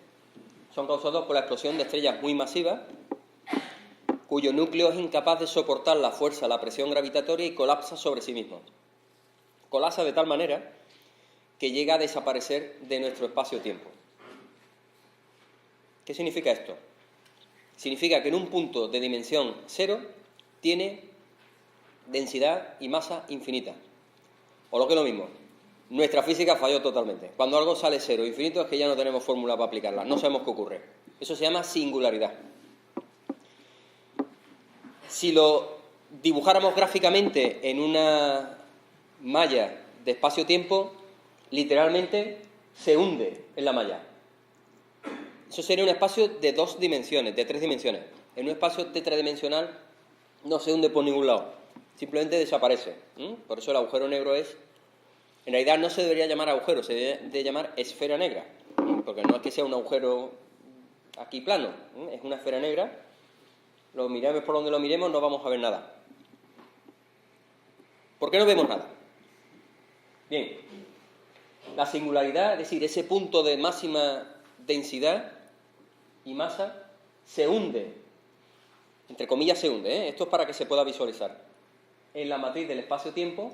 son causados por la explosión de estrellas muy masivas, cuyo núcleo es incapaz de soportar la fuerza, la presión gravitatoria y colapsa sobre sí mismo. Colapsa de tal manera que llega a desaparecer de nuestro espacio-tiempo. ¿Qué significa esto? Significa que en un punto de dimensión cero tiene densidad y masa infinita. O lo que es lo mismo, nuestra física falló totalmente. Cuando algo sale cero o infinito es que ya no tenemos fórmula para aplicarla, no sabemos qué ocurre. Eso se llama singularidad. Si lo dibujáramos gráficamente en una malla de espacio-tiempo, literalmente se hunde en la malla. Eso sería un espacio de 2 dimensiones, de 3 dimensiones. En un espacio tetradimensional no se hunde por ningún lado, simplemente desaparece. Por eso el agujero negro es... En realidad no se debería llamar agujero, se debería llamar esfera negra, porque no es que sea un agujero aquí plano, es una esfera negra. Lo miremos por donde lo miremos, no vamos a ver nada. ¿Por qué no vemos nada? Bien, la singularidad, es decir, ese punto de máxima densidad y masa, se hunde, entre comillas se hunde, esto es para que se pueda visualizar, en la matriz del espacio-tiempo,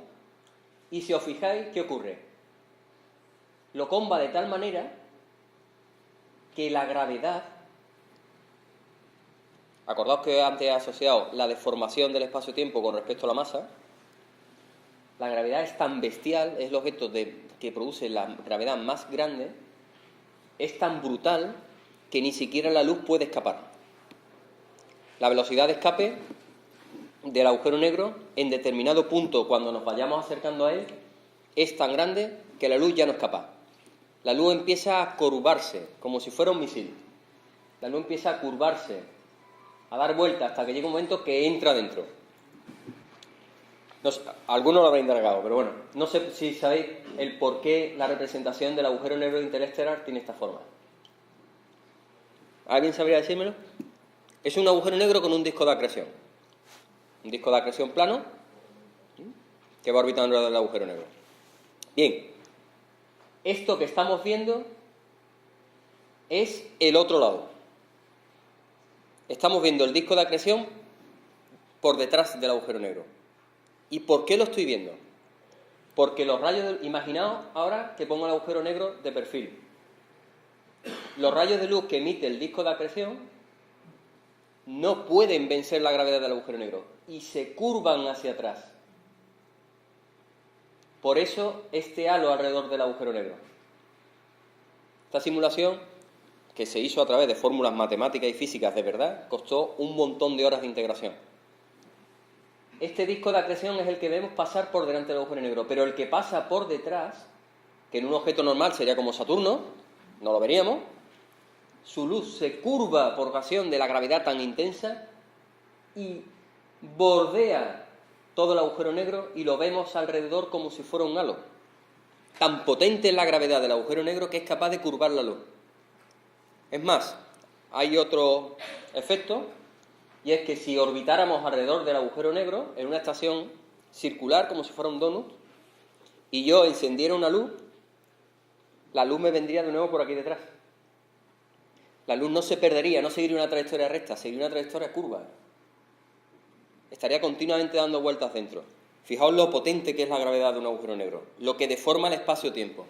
y si os fijáis, ¿qué ocurre? Lo comba de tal manera que la gravedad, acordaos que antes he asociado la deformación del espacio-tiempo con respecto a la masa, la gravedad es tan bestial, es el objeto que produce la gravedad más grande, es tan brutal que ni siquiera la luz puede escapar. La velocidad de escape del agujero negro en determinado punto, cuando nos vayamos acercando a él, es tan grande que la luz ya no escapa. La luz empieza a curvarse, como si fuera un misil. La luz empieza a curvarse, a dar vueltas, hasta que llega un momento que entra dentro. No sé, algunos lo habrán indagado, pero bueno, no sé si sabéis el por qué la representación del agujero negro de Interestelar tiene esta forma. ¿Alguien sabría decírmelo? Es un agujero negro con un disco de acreción. Un disco de acreción plano que va orbitando alrededor del agujero negro. Bien, esto que estamos viendo es el otro lado. Estamos viendo el disco de acreción por detrás del agujero negro. ¿Y por qué lo estoy viendo? Porque los rayos... Imaginaos ahora que pongo el agujero negro de perfil. Los rayos de luz que emite el disco de acreción no pueden vencer la gravedad del agujero negro y se curvan hacia atrás. Por eso este halo alrededor del agujero negro. Esta simulación, que se hizo a través de fórmulas matemáticas y físicas de verdad, costó un montón de horas de integración. Este disco de acreción es el que vemos pasar por delante del agujero negro, pero el que pasa por detrás, que en un objeto normal sería como Saturno, no lo veríamos, su luz se curva por ocasión de la gravedad tan intensa y bordea todo el agujero negro y lo vemos alrededor como si fuera un halo. Tan potente es la gravedad del agujero negro que es capaz de curvar la luz. Es más, hay otro efecto, y es que si orbitáramos alrededor del agujero negro en una estación circular como si fuera un donut y yo encendiera una luz, la luz me vendría de nuevo por aquí detrás. La luz no se perdería, no seguiría una trayectoria recta, seguiría una trayectoria curva. Estaría continuamente dando vueltas dentro. Fijaos lo potente que es la gravedad de un agujero negro, lo que deforma el espacio-tiempo.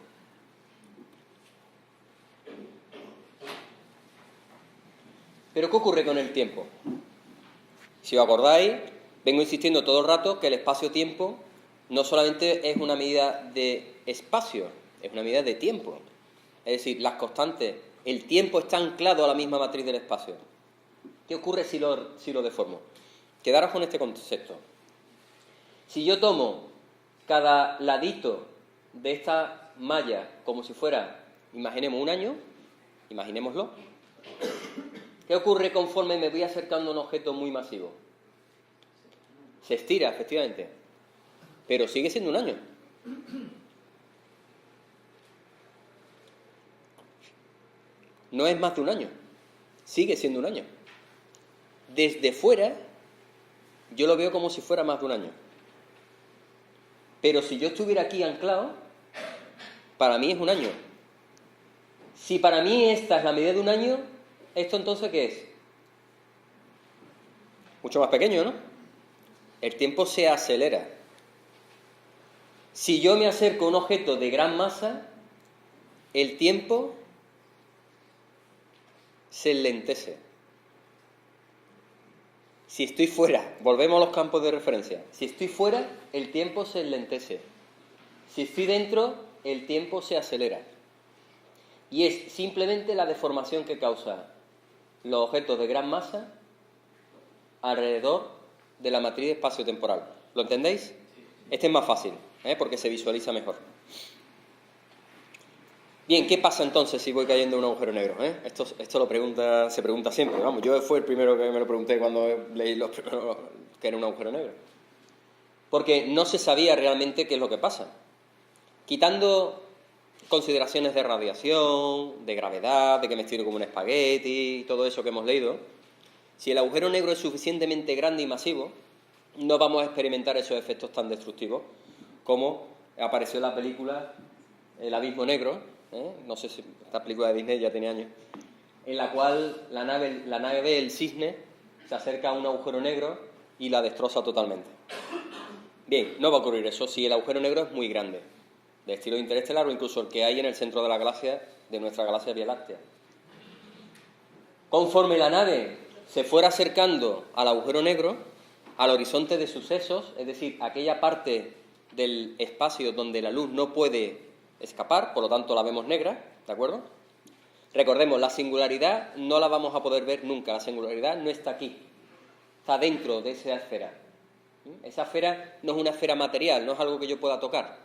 Pero ¿qué ocurre con el tiempo? Si os acordáis, vengo insistiendo todo el rato que el espacio-tiempo no solamente es una medida de espacio, es una medida de tiempo. Es decir, las constantes, el tiempo está anclado a la misma matriz del espacio. ¿Qué ocurre si lo deformo? Quedaros con este concepto. Si yo tomo cada ladito de esta malla como si fuera, imaginemos un año, imaginémoslo, ¿qué ocurre conforme me voy acercando a un objeto muy masivo? Se estira, efectivamente, pero sigue siendo un año. No es más de un año, sigue siendo un año. desde fuera, yo lo veo como si fuera más de un año. Pero si yo estuviera aquí anclado, para mí es un año. Si para mí esta es la medida de un año, ¿esto entonces qué es? Mucho más pequeño, ¿no? El tiempo se acelera. Si yo me acerco a un objeto de gran masa, el tiempo se enlentece. Si estoy fuera, volvemos a los campos de referencia. Si estoy fuera, el tiempo se enlentece. Si estoy dentro, el tiempo se acelera. Y es simplemente la deformación que causa los objetos de gran masa alrededor de la matriz espacio-temporal. ¿Lo entendéis? Este es más fácil, porque se visualiza mejor. Bien, ¿qué pasa entonces si voy cayendo en un agujero negro? Esto se pregunta siempre. Vamos, yo fui el primero que me lo pregunté cuando leí los primeros que era un agujero negro. Porque no se sabía realmente qué es lo que pasa. Quitando consideraciones de radiación, de gravedad, de que me estiro como un espagueti, y todo eso que hemos leído, si el agujero negro es suficientemente grande y masivo, no vamos a experimentar esos efectos tan destructivos como apareció en la película El abismo negro, no sé si esta película de Disney ya tiene años, en la cual la nave del cisne se acerca a un agujero negro y la destroza totalmente. Bien, no va a ocurrir eso si el agujero negro es muy grande, de estilo interestelar o incluso el que hay en el centro de la galaxia, de nuestra galaxia Vía Láctea. Conforme la nave se fuera acercando al agujero negro, al horizonte de sucesos, es decir, aquella parte del espacio donde la luz no puede escapar, por lo tanto la vemos negra, ¿de acuerdo? Recordemos, la singularidad no la vamos a poder ver nunca, la singularidad no está aquí, está dentro de esa esfera. Esa esfera no es una esfera material, no es algo que yo pueda tocar.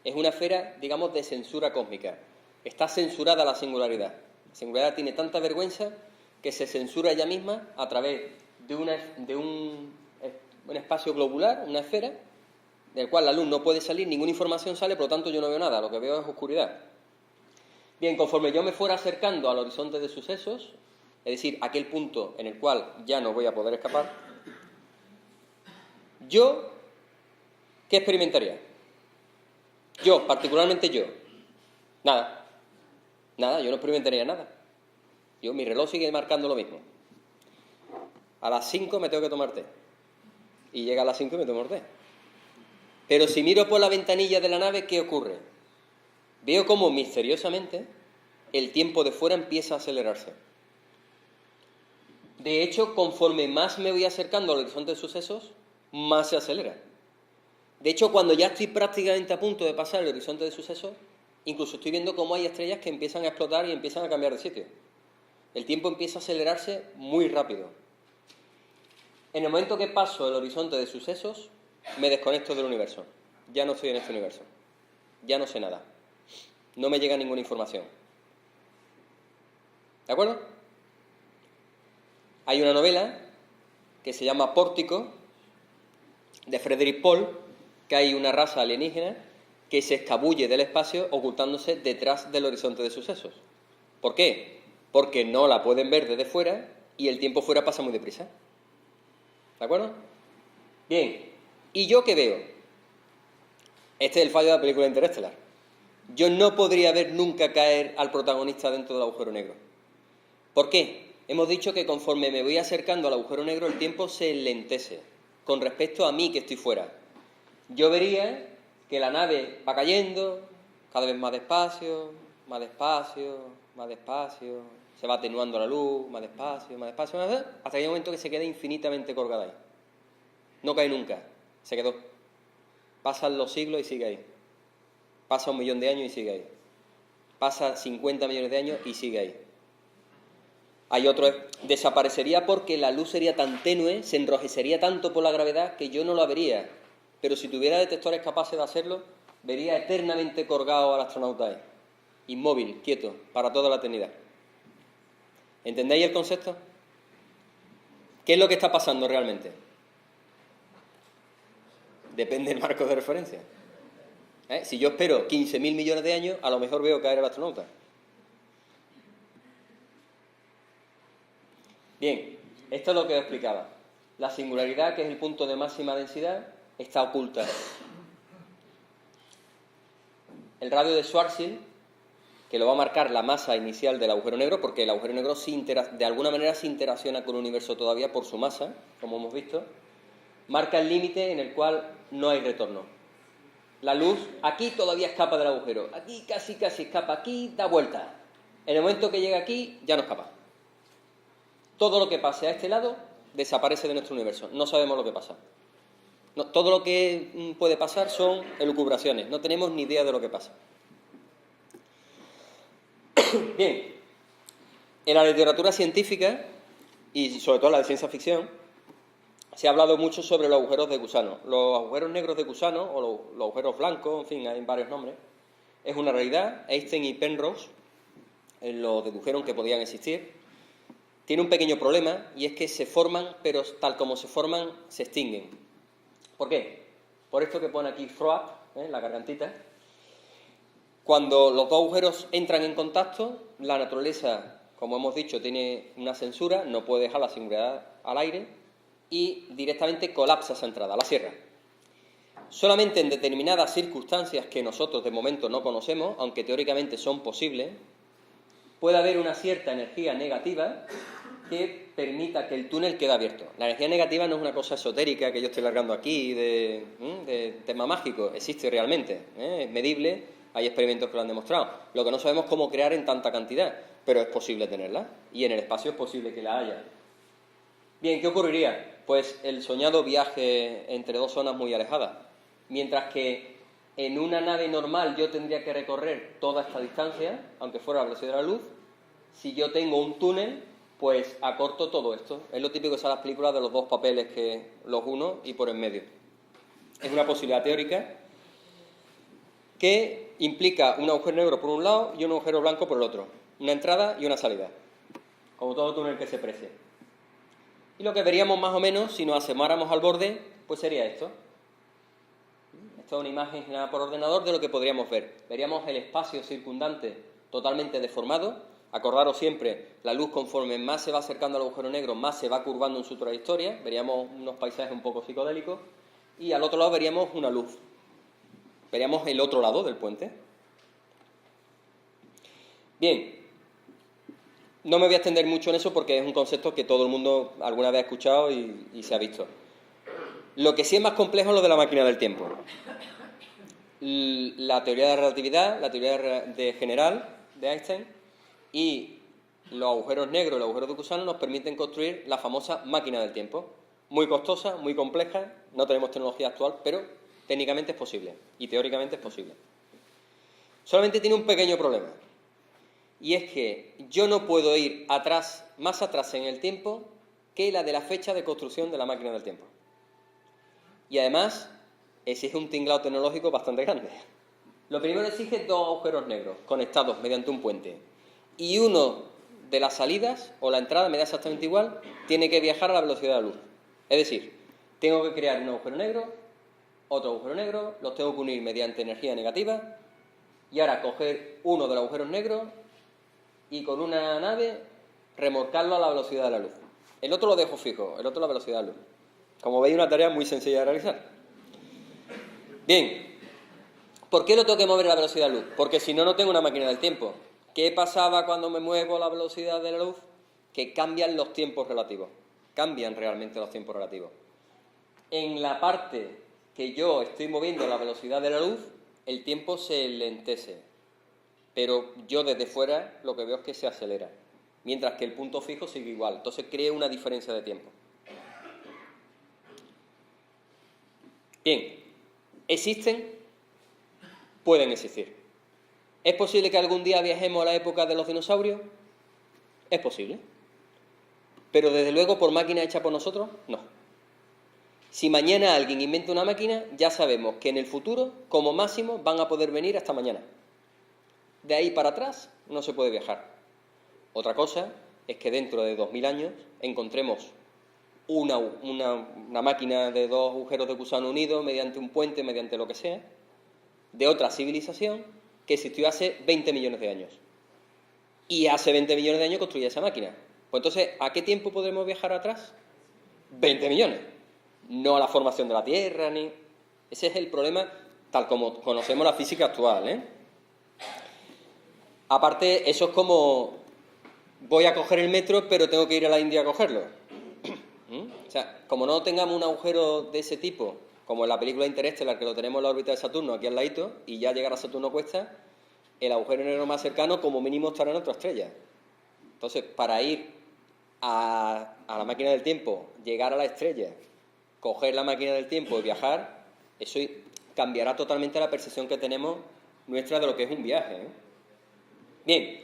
Es una esfera, digamos, de censura cósmica. Está censurada la singularidad. La singularidad tiene tanta vergüenza que se censura ella misma a través de un espacio globular, una esfera, del cual la luz no puede salir, ninguna información sale, por lo tanto yo no veo nada, lo que veo es oscuridad. Bien, conforme yo me fuera acercando al horizonte de sucesos, es decir, aquel punto en el cual ya no voy a poder escapar, yo, ¿qué experimentaría? Yo, particularmente yo, nada, yo no experimentaría nada. Mi reloj sigue marcando lo mismo. A las 5 me tengo que tomar té. Y llega a las 5 y me tomo el té. Pero si miro por la ventanilla de la nave, ¿qué ocurre? Veo cómo misteriosamente el tiempo de fuera empieza a acelerarse. De hecho, conforme más me voy acercando al horizonte de sucesos, más se acelera. De hecho, cuando ya estoy prácticamente a punto de pasar el horizonte de sucesos, incluso estoy viendo cómo hay estrellas que empiezan a explotar y empiezan a cambiar de sitio. El tiempo empieza a acelerarse muy rápido. En el momento que paso el horizonte de sucesos, me desconecto del universo. Ya no estoy en este universo. Ya no sé nada. No me llega ninguna información. ¿De acuerdo? Hay una novela que se llama Pórtico, de Frederick Pohl, que hay una raza alienígena que se escabulle del espacio ocultándose detrás del horizonte de sucesos. ¿Por qué? Porque no la pueden ver desde fuera y el tiempo fuera pasa muy deprisa. ¿De acuerdo? Bien, ¿y yo qué veo? Este es el fallo de la película Interestelar. Yo no podría ver nunca caer al protagonista dentro del agujero negro. ¿Por qué? Hemos dicho que conforme me voy acercando al agujero negro, el tiempo se enlentece con respecto a mí que estoy fuera. Yo vería que la nave va cayendo cada vez más despacio, más despacio, más despacio, se va atenuando la luz, más despacio, hasta que hay un momento que se queda infinitamente colgada ahí. No cae nunca, se quedó. Pasan los siglos y sigue ahí. Pasa 1 millón de años y sigue ahí. Pasa 50 millones de años y sigue ahí. Hay otro, desaparecería porque la luz sería tan tenue, se enrojecería tanto por la gravedad que yo no la vería. Pero si tuviera detectores capaces de hacerlo, vería eternamente colgado al astronauta ahí. Inmóvil, quieto, para toda la eternidad. ¿Entendéis el concepto? ¿Qué es lo que está pasando realmente? Depende del marco de referencia. Si yo espero 15.000 millones de años, a lo mejor veo caer al astronauta. Bien, Esto es lo que os explicaba. La singularidad, que es el punto de máxima densidad, está oculta. El radio de Schwarzschild, que lo va a marcar la masa inicial del agujero negro, porque el agujero negro de alguna manera se interacciona con el universo todavía por su masa, como hemos visto, marca el límite en el cual no hay retorno. La luz aquí todavía escapa del agujero, aquí casi escapa, aquí da vuelta. En el momento que llega aquí, ya no escapa. Todo lo que pase a este lado desaparece de nuestro universo, no sabemos lo que pasa. No, todo lo que puede pasar son elucubraciones, no tenemos ni idea de lo que pasa. Bien, en la literatura científica, y sobre todo en la de ciencia ficción, se ha hablado mucho sobre los agujeros de gusano. Los agujeros negros de gusano, o los agujeros blancos, en fin, hay varios nombres, es una realidad. Einstein y Penrose lo dedujeron que podían existir. Tiene un pequeño problema, y es que se forman, pero tal como se forman, se extinguen. ¿Por qué? Por esto que pone aquí throw-up, la gargantita. Cuando los dos agujeros entran en contacto, la naturaleza, como hemos dicho, tiene una censura, no puede dejar la singularidad al aire, y directamente colapsa esa entrada, la cierra. Solamente en determinadas circunstancias que nosotros de momento no conocemos, aunque teóricamente son posibles, puede haber una cierta energía negativa que permita que el túnel quede abierto. La energía negativa no es una cosa esotérica que yo estoy largando aquí de tema mágico, existe realmente, es medible, hay experimentos que lo han demostrado. Lo que no sabemos es cómo crear en tanta cantidad, pero es posible tenerla, y en el espacio es posible que la haya. Bien, ¿qué ocurriría? Pues el soñado viaje entre dos zonas muy alejadas. Mientras que en una nave normal yo tendría que recorrer toda esta distancia, aunque fuera a la velocidad de la luz, si yo tengo un túnel, pues acorto todo esto. Es lo típico que sale en las películas de los dos papeles, que los uno y por en medio. Es una posibilidad teórica que implica un agujero negro por un lado y un agujero blanco por el otro. Una entrada y una salida, como todo túnel que se precie. Y lo que veríamos más o menos, si nos asomáramos al borde, pues sería esto. Esta es una imagen generada por ordenador de lo que podríamos ver. Veríamos el espacio circundante totalmente deformado. Acordaros siempre, la luz conforme más se va acercando al agujero negro, más se va curvando en su trayectoria. Veríamos unos paisajes un poco psicodélicos. Y al otro lado veríamos una luz. Veríamos el otro lado del puente. Bien. No me voy a extender mucho en eso porque es un concepto que todo el mundo alguna vez ha escuchado y se ha visto. Lo que sí es más complejo es lo de la máquina del tiempo. La teoría de la relatividad, la teoría de general de Einstein y los agujeros negros y los agujeros de gusano nos permiten construir la famosa máquina del tiempo. Muy costosa, muy compleja, no tenemos tecnología actual, pero técnicamente es posible y teóricamente es posible. Solamente tiene un pequeño problema. Y es que yo no puedo ir más atrás en el tiempo que la de la fecha de construcción de la máquina del tiempo. Y además exige un tinglado tecnológico bastante grande. Lo primero exige dos agujeros negros conectados mediante un puente. Y uno de las salidas, o la entrada, me da exactamente igual, tiene que viajar a la velocidad de la luz. Es decir, tengo que crear un agujero negro, otro agujero negro, los tengo que unir mediante energía negativa, y ahora coger uno de los agujeros negros y con una nave remolcarlo a la velocidad de la luz. El otro lo dejo fijo, el otro la velocidad de la luz. Como veis, una tarea muy sencilla de realizar. Bien, ¿por qué lo tengo que mover a la velocidad de la luz? Porque si no, no tengo una máquina del tiempo. ¿Qué pasaba cuando me muevo a la velocidad de la luz? Que cambian los tiempos relativos. Cambian realmente los tiempos relativos. En la parte que yo estoy moviendo a la velocidad de la luz, el tiempo se lentece. Pero yo desde fuera lo que veo es que se acelera, mientras que el punto fijo sigue igual. Entonces crea una diferencia de tiempo. Bien, ¿existen? Pueden existir. ¿Es posible que algún día viajemos a la época de los dinosaurios? Es posible. Pero desde luego por máquina hecha por nosotros, no. Si mañana alguien inventa una máquina, ya sabemos que en el futuro, como máximo, van a poder venir hasta mañana. De ahí para atrás no se puede viajar. Otra cosa es que dentro de 2000 años encontremos una máquina de dos agujeros de gusano unidos mediante un puente, mediante lo que sea, de otra civilización que existió hace 20 millones de años. Y hace 20 millones de años construía esa máquina. Pues entonces, ¿a qué tiempo podremos viajar atrás? 20 millones. No a la formación de la Tierra, ni... Ese es el problema tal como conocemos la física actual, ¿eh? Aparte, eso es como... Voy a coger el metro, pero tengo que ir a la India a cogerlo. O sea, como no tengamos un agujero de ese tipo, como en la película Interestelar, que lo tenemos en la órbita de Saturno, aquí al ladito, y ya llegar a Saturno cuesta, el agujero negro más cercano como mínimo estará en otra estrella. Entonces, para ir a la máquina del tiempo, llegar a la estrella, coger la máquina del tiempo y viajar, eso cambiará totalmente la percepción que tenemos nuestra de lo que es un viaje, ¿eh? Bien,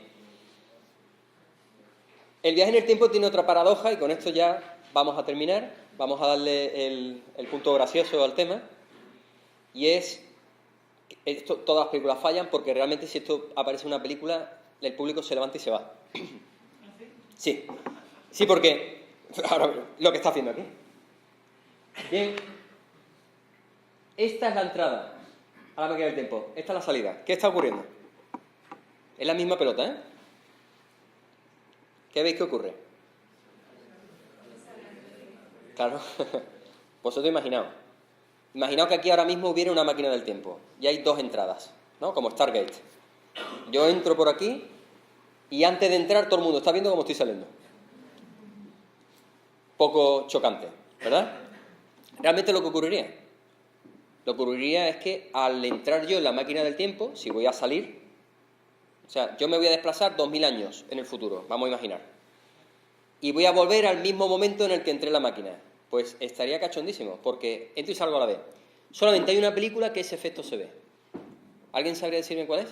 el viaje en el tiempo tiene otra paradoja y con esto ya vamos a terminar, vamos a darle el punto gracioso al tema, y es, todas las películas fallan porque realmente si esto aparece en una película, el público se levanta y se va. Sí, sí, porque ahora lo que está haciendo aquí. Bien, esta es la entrada a la máquina del tiempo, esta es la salida. ¿Qué está ocurriendo? Es la misma pelota, ¿eh? ¿Qué veis que ocurre? Claro, vosotros imaginaos que aquí ahora mismo hubiera una máquina del tiempo y hay dos entradas, ¿no? Como Stargate. Yo entro por aquí y antes de entrar todo el mundo está viendo cómo estoy saliendo. Poco chocante, ¿verdad? Realmente lo que ocurriría es que al entrar yo en la máquina del tiempo, si voy a salir, o sea, yo me voy a desplazar 2000 años en el futuro, vamos a imaginar, y voy a volver al mismo momento en el que entré en la máquina, pues estaría cachondísimo, porque entro y salgo a la vez. Solamente hay una película que ese efecto se ve. ¿Alguien sabría decirme cuál es?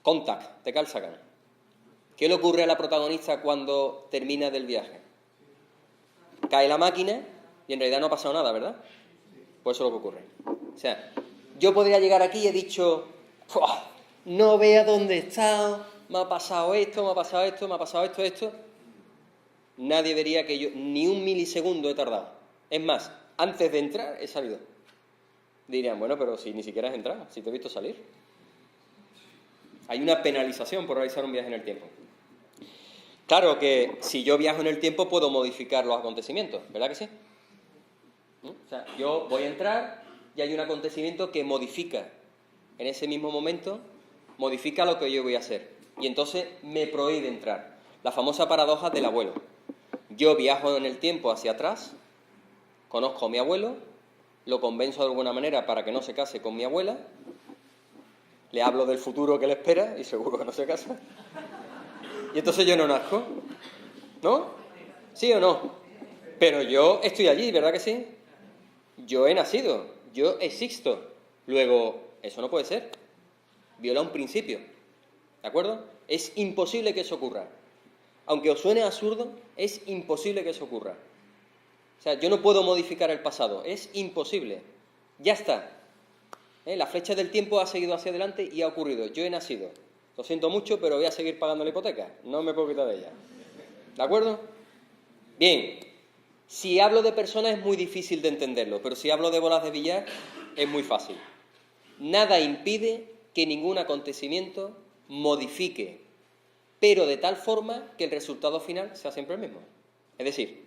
Contact, de Carl Sagan. ¿Qué le ocurre a la protagonista cuando termina del viaje? Cae la máquina y en realidad no ha pasado nada, ¿verdad? Pues eso es lo que ocurre. O sea, yo podría llegar aquí y he dicho, no vea dónde he estado, me ha pasado esto, me ha pasado esto, me ha pasado esto. Nadie vería que yo ni un milisegundo he tardado. Es más, antes de entrar he salido. Dirían, bueno, pero si ni siquiera has entrado, si te he visto salir. Hay una penalización por realizar un viaje en el tiempo. Claro que si yo viajo en el tiempo puedo modificar los acontecimientos, ¿verdad que sí? O sea, yo voy a entrar y hay un acontecimiento que modifica, en ese mismo momento, modifica lo que yo voy a hacer. Y entonces me prohíbe entrar. La famosa paradoja del abuelo. Yo viajo en el tiempo hacia atrás, conozco a mi abuelo, lo convenzo de alguna manera para que no se case con mi abuela, le hablo del futuro que le espera y seguro que no se casa. Y entonces yo no nazco, ¿no? ¿Sí o no? Pero yo estoy allí, ¿verdad que sí? Yo he nacido, yo existo. Luego, eso no puede ser. Viola un principio, ¿de acuerdo? Es imposible que eso ocurra. Aunque os suene absurdo, es imposible que eso ocurra. O sea, yo no puedo modificar el pasado, es imposible. Ya está. La flecha del tiempo ha seguido hacia adelante y ha ocurrido. Yo he nacido. Lo siento mucho, pero voy a seguir pagando la hipoteca. No me puedo quitar de ella. ¿De acuerdo? Bien. Si hablo de personas es muy difícil de entenderlo, pero si hablo de bolas de billar es muy fácil. Nada impide que ningún acontecimiento modifique, pero de tal forma que el resultado final sea siempre el mismo. Es decir,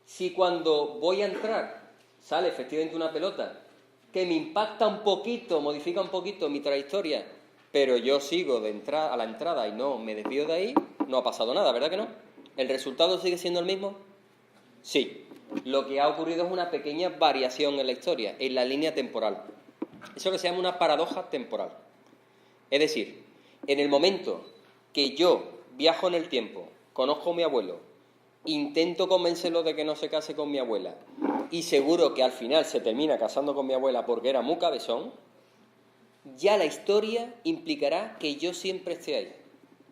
si cuando voy a entrar sale efectivamente una pelota que me impacta un poquito, modifica un poquito mi trayectoria, pero yo sigo a la entrada y no me desvío de ahí, no ha pasado nada, ¿verdad que no? ¿El resultado sigue siendo el mismo? Sí. Lo que ha ocurrido es una pequeña variación en la historia, en la línea temporal. Eso que se llama una paradoja temporal. Es decir, en el momento que yo viajo en el tiempo, conozco a mi abuelo, intento convencerlo de que no se case con mi abuela y seguro que al final se termina casando con mi abuela porque era muy cabezón, ya la historia implicará que yo siempre esté ahí.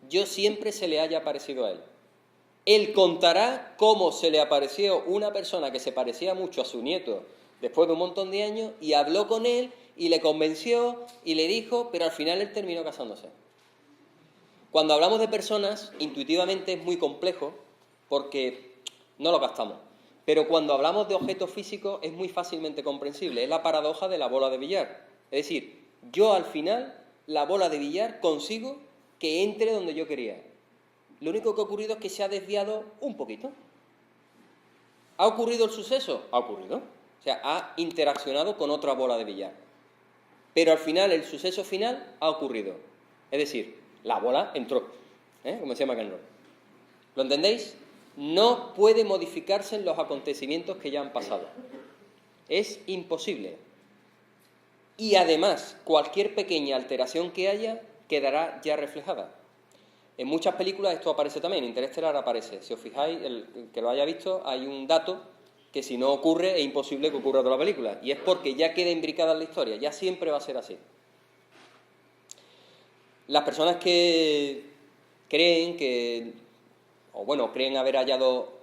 Yo siempre se le haya parecido a él. Él contará cómo se le apareció una persona que se parecía mucho a su nieto después de un montón de años y habló con él y le convenció y le dijo, pero al final él terminó casándose. Cuando hablamos de personas, intuitivamente es muy complejo porque no lo gastamos. Pero cuando hablamos de objetos físicos es muy fácilmente comprensible. Es la paradoja de la bola de billar. Es decir, yo al final, la bola de billar, consigo que entre donde yo quería. Lo único que ha ocurrido es que se ha desviado un poquito. ¿Ha ocurrido el suceso? Ha ocurrido. O sea, ha interaccionado con otra bola de billar. Pero al final, el suceso final ha ocurrido. Es decir, la bola entró, como se llama McEnroe. ¿Lo entendéis? No puede modificarse en los acontecimientos que ya han pasado. Es imposible. Y además, cualquier pequeña alteración que haya quedará ya reflejada. En muchas películas esto aparece también, en Interestelar aparece. Si os fijáis, el que lo haya visto, hay un dato que si no ocurre es imposible que ocurra toda la película. Y es porque ya queda imbricada en la historia, ya siempre va a ser así. Las personas que creen creen haber hallado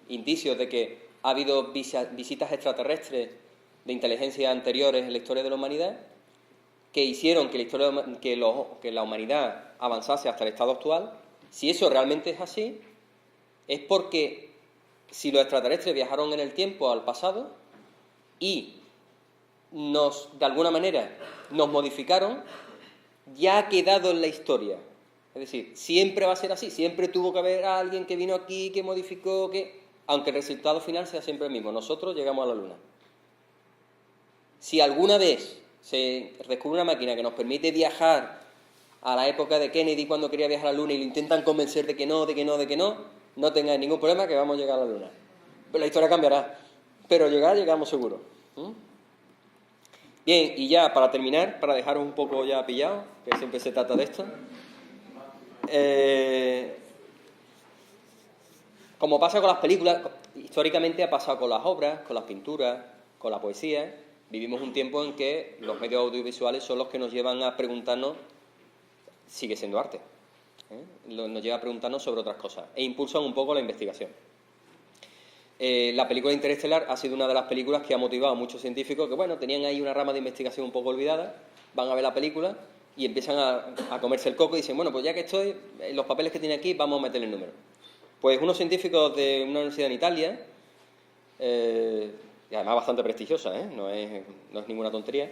indicios de que ha habido visitas extraterrestres de inteligencia anteriores en la historia de la humanidad, que hicieron que la humanidad avanzase hasta el estado actual, si eso realmente es así, es porque si los extraterrestres viajaron en el tiempo al pasado y de alguna manera nos modificaron, ya ha quedado en la historia. Es decir, siempre va a ser así, siempre tuvo que haber alguien que vino aquí, que modificó, aunque el resultado final sea siempre el mismo. Nosotros llegamos a la Luna. Si alguna vez se descubre una máquina que nos permite viajar a la época de Kennedy cuando quería viajar a la Luna y lo intentan convencer de que no, no tengáis ningún problema que vamos a llegar a la Luna. Pero la historia cambiará, pero llegamos seguro. Bien, y ya para terminar, para dejaros un poco ya pillados, que siempre se trata de esto, como pasa con las películas, históricamente ha pasado con las obras, con las pinturas, con la poesía. Vivimos un tiempo en que los medios audiovisuales son los que nos llevan a preguntarnos, sigue siendo arte, nos lleva a preguntarnos sobre otras cosas e impulsan un poco la investigación. La película Interestelar ha sido una de las películas que ha motivado a muchos científicos que, tenían ahí una rama de investigación un poco olvidada, van a ver la película y empiezan a comerse el coco y dicen, pues ya que estoy, los papeles que tiene aquí, vamos a meterle el número. Pues unos científicos de una universidad en Italia, y además bastante prestigiosa, no es ninguna tontería,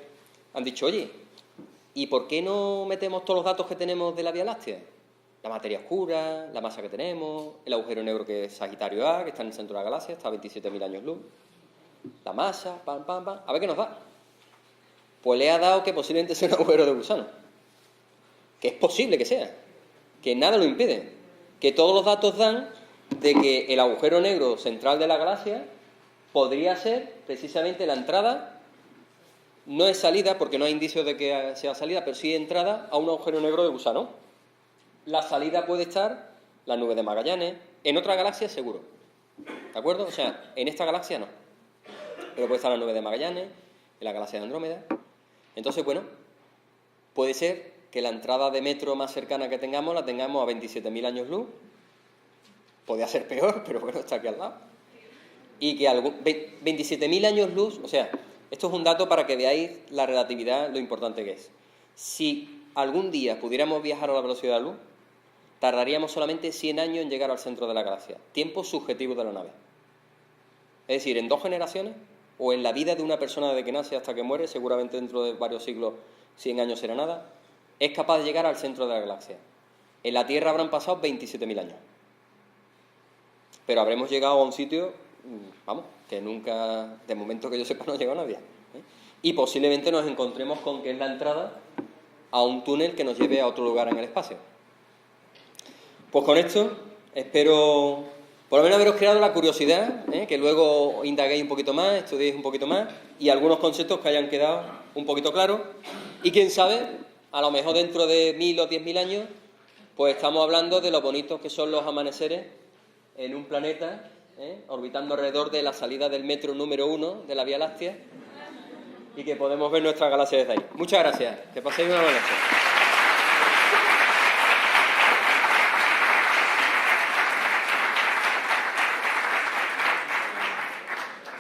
han dicho, oye, ¿y por qué no metemos todos los datos que tenemos de la Vía Láctea? La materia oscura, la masa que tenemos, el agujero negro que es Sagitario A, que está en el centro de la galaxia, está a 27.000 años luz, la masa, a ver qué nos da. Pues le ha dado que posiblemente sea un agujero de gusano, que es posible que sea, que nada lo impide, que todos los datos dan de que el agujero negro central de la galaxia podría ser precisamente la entrada, no es salida porque no hay indicios de que sea salida, pero sí entrada a un agujero negro de gusano. La salida puede estar la nube de Magallanes, en otra galaxia seguro, ¿de acuerdo? O sea, en esta galaxia no, pero puede estar la nube de Magallanes, en la galaxia de Andrómeda. Entonces, puede ser que la entrada de metro más cercana que tengamos la tengamos a 27.000 años luz. Podría ser peor, pero está aquí al lado. Y que 27.000 años luz, o sea, esto es un dato para que veáis la relatividad, lo importante que es. Si algún día pudiéramos viajar a la velocidad de la luz, tardaríamos solamente 100 años en llegar al centro de la galaxia. Tiempo subjetivo de la nave. Es decir, en 2 generaciones, o en la vida de una persona desde que nace hasta que muere, seguramente dentro de varios siglos, 100 años será nada, es capaz de llegar al centro de la galaxia. En la Tierra habrán pasado 27.000 años. Pero habremos llegado a un sitio, que nunca, de momento que yo sepa, no ha llegado nadie. Y posiblemente nos encontremos con que es la entrada a un túnel que nos lleve a otro lugar en el espacio. Pues con esto espero por lo menos haberos creado la curiosidad, que luego indaguéis un poquito más, estudiéis un poquito más y algunos conceptos que hayan quedado un poquito claros. Y quién sabe, a lo mejor dentro de 1.000 o 10.000 años, pues estamos hablando de lo bonitos que son los amaneceres en un planeta, orbitando alrededor de la salida del metro número 1 de la Vía Láctea y que podemos ver nuestra galaxia desde ahí. Muchas gracias. Que paséis una buena noche.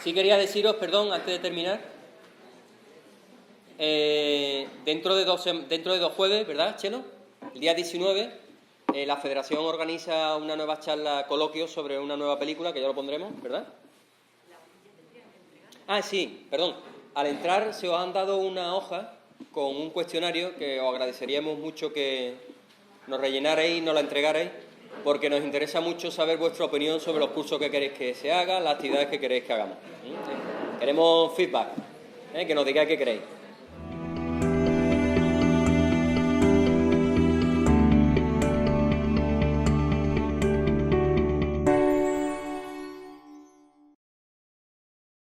Sí quería deciros, perdón, antes de terminar, dentro de dos jueves, ¿verdad, Chelo? El día 19, la Federación organiza una nueva charla, coloquio sobre una nueva película, que ya lo pondremos, ¿verdad? Ah, sí, perdón. Al entrar se os han dado una hoja con un cuestionario que os agradeceríamos mucho que nos rellenaréis, nos la entregaréis, porque nos interesa mucho saber vuestra opinión sobre los cursos que queréis que se hagan, las actividades que queréis que hagamos. Queremos feedback, que nos digáis qué queréis.